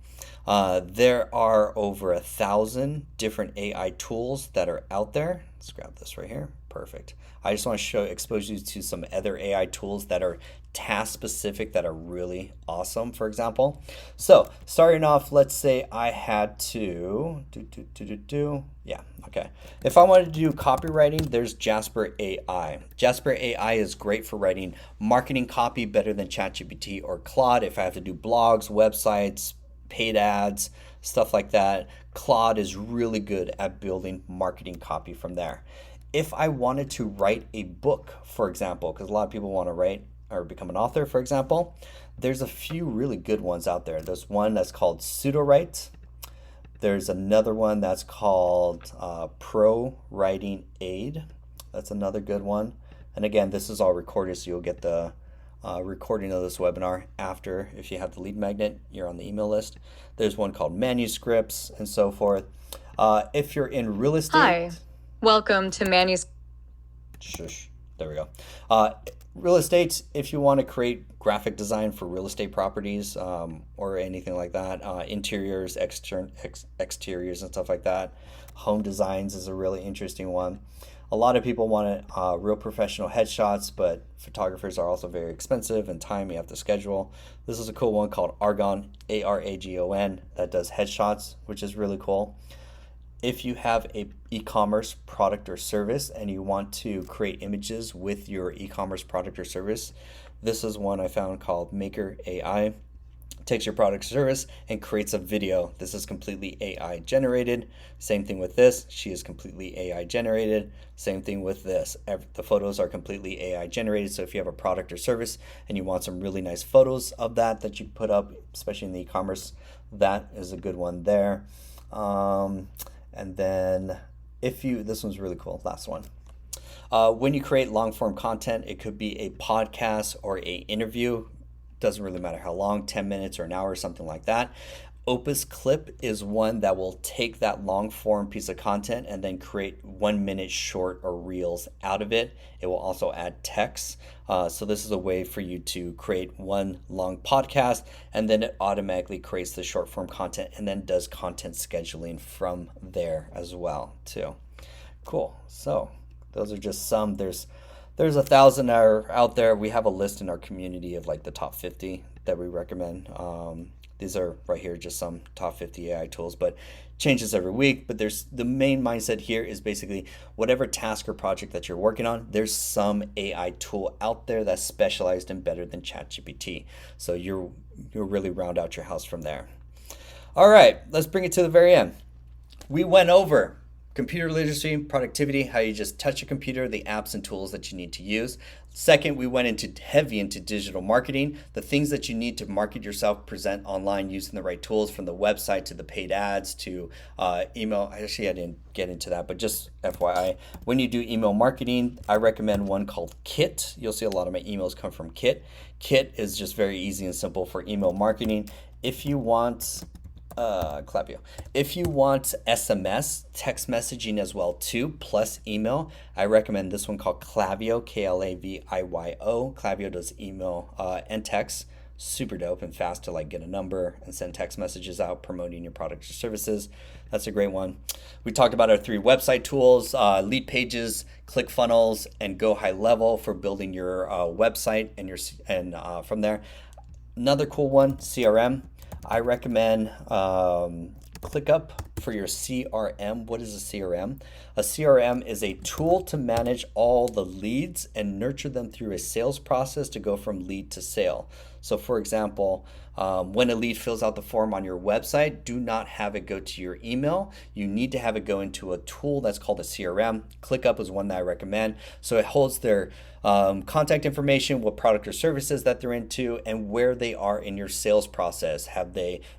there are over 1,000 different AI tools that are out there. Let's grab this right here. Perfect. I just want to expose you to some other AI tools that are task specific that are really awesome, for example. So starting off, let's say I had to yeah, okay. If I wanted to do copywriting, there's Jasper AI. Jasper AI is great for writing marketing copy, better than ChatGPT or Claude. If I have to do blogs, websites, paid ads, stuff like that, Claude is really good at building marketing copy from there. If I wanted to write a book, for example, because a lot of people want to write or become an author, for example, there's a few really good ones out there. There's one that's called Pseudo-Write. There's another one that's called Pro Writing Aid. That's another good one. And again, this is all recorded, so you'll get the recording of this webinar after. If you have the lead magnet, you're on the email list. There's one called Manuscripts and so forth. If you're in real estate... Hi, welcome to Manuscripts. Shush. There we go. Real estate, if you want to create graphic design for real estate properties or anything like that, interiors, exteriors and stuff like that. Home designs is a really interesting one. A lot of people want real professional headshots, but photographers are also very expensive and time you have to schedule. This is a cool one called Argon, Aragon, that does headshots, which is really cool. If you have a e-commerce product or service and you want to create images with your e-commerce product or service, this is one I found called Maker AI. Takes your product or service and creates a video. This is completely AI generated. Same thing with this. She is completely AI generated. Same thing with this. The photos are completely AI generated. So if you have a product or service and you want some really nice photos of that you put up, especially in the e-commerce, that is a good one there. And then this one's really cool, last one. When you create long form content, it could be a podcast or a interview. Doesn't really matter how long, 10 minutes or an hour or something like that. Opus Clip is one that will take that long form piece of content and then create 1 minute short or reels out of it. It will also add text. So this is a way for you to create one long podcast and then it automatically creates the short form content and then does content scheduling from there as well too. Cool. So those are just some. There's 1,000 that are out there. We have a list in our community of like the top 50 that we recommend. These are right here, just some top 50 AI tools, but changes every week. But there's the main mindset here is basically whatever task or project that you're working on, there's some AI tool out there that's specialized and better than ChatGPT. So you'll really round out your house from there. All right, let's bring it to the very end. We went over computer literacy, productivity, how you just touch a computer, the apps and tools that you need to use. Second, we went heavy into digital marketing, the things that you need to market yourself, present online using the right tools, from the website to the paid ads to email. Actually, I didn't get into that, but just FYI, when you do email marketing, I recommend one called Kit. You'll see a lot of my emails come from Kit. Kit is just very easy and simple for email marketing. If you want Clavio. If you want SMS, text messaging as well too, plus email, I recommend this one called Clavio, Klavio. Clavio does email and text. Super dope and fast to like get a number and send text messages out promoting your products or services. That's a great one. We talked about our 3 website tools, Lead Pages, ClickFunnels, and Go High Level for building your website and from there. Another cool one, CRM. I recommend ClickUp for your CRM. What is a CRM? A CRM is a tool to manage all the leads and nurture them through a sales process to go from lead to sale. So for example, when a lead fills out the form on your website, do not have it go to your email. You need to have it go into a tool that's called a CRM. ClickUp is one that I recommend. So it holds their contact information, what product or services that they're into, and where they are in your sales process.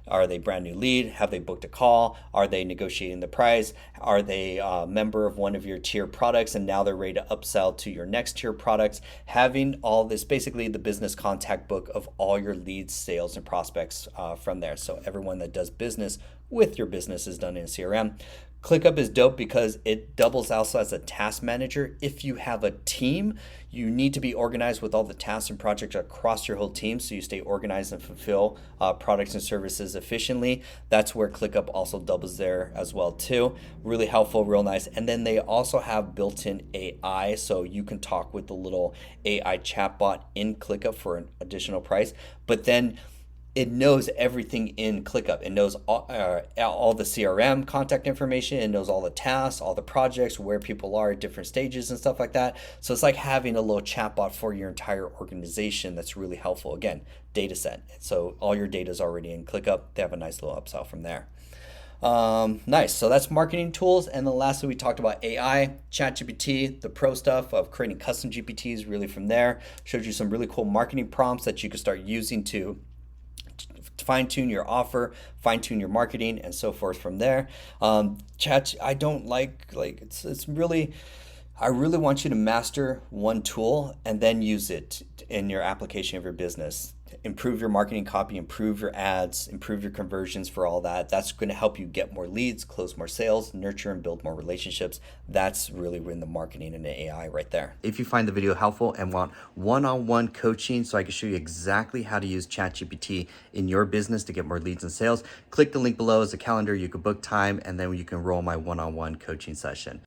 Are they brand new lead? Have they booked a call? Are they negotiating the price? Are they a member of one of your tier products and now they're ready to upsell to your next tier products? Having all this, basically the business contact book of all your leads, sales, and prospects from there. So everyone that does business with your business is done in CRM. ClickUp is dope because it doubles also as a task manager. If you have a team, you need to be organized with all the tasks and projects across your whole team so you stay organized and fulfill products and services efficiently. That's where ClickUp also doubles there as well too. Really helpful, real nice. And then they also have built-in AI, so you can talk with the little AI chatbot in ClickUp for an additional price. But then it knows everything in ClickUp. It knows all the CRM contact information. It knows all the tasks, all the projects, where people are at different stages and stuff like that. So it's like having a little chatbot for your entire organization that's really helpful. Again, data set. So all your data is already in ClickUp. They have a nice little upsell from there. Nice. So that's marketing tools. And then lastly, we talked about AI, ChatGPT, the pro stuff of creating custom GPTs really from there. Showed you some really cool marketing prompts that you can start using to fine-tune your offer, fine-tune your marketing, and so forth from there. Chat, I don't like it's really, I really want you to master one tool and then use it in your application of your business. Improve your marketing copy, improve your ads, improve your conversions for all that. That's going to help you get more leads, close more sales, nurture and build more relationships. That's really in the marketing and the AI right there. If you find the video helpful and want one-on-one coaching so I can show you exactly how to use ChatGPT in your business to get more leads and sales, click the link below as a calendar. You can book time and then you can enroll my one-on-one coaching session.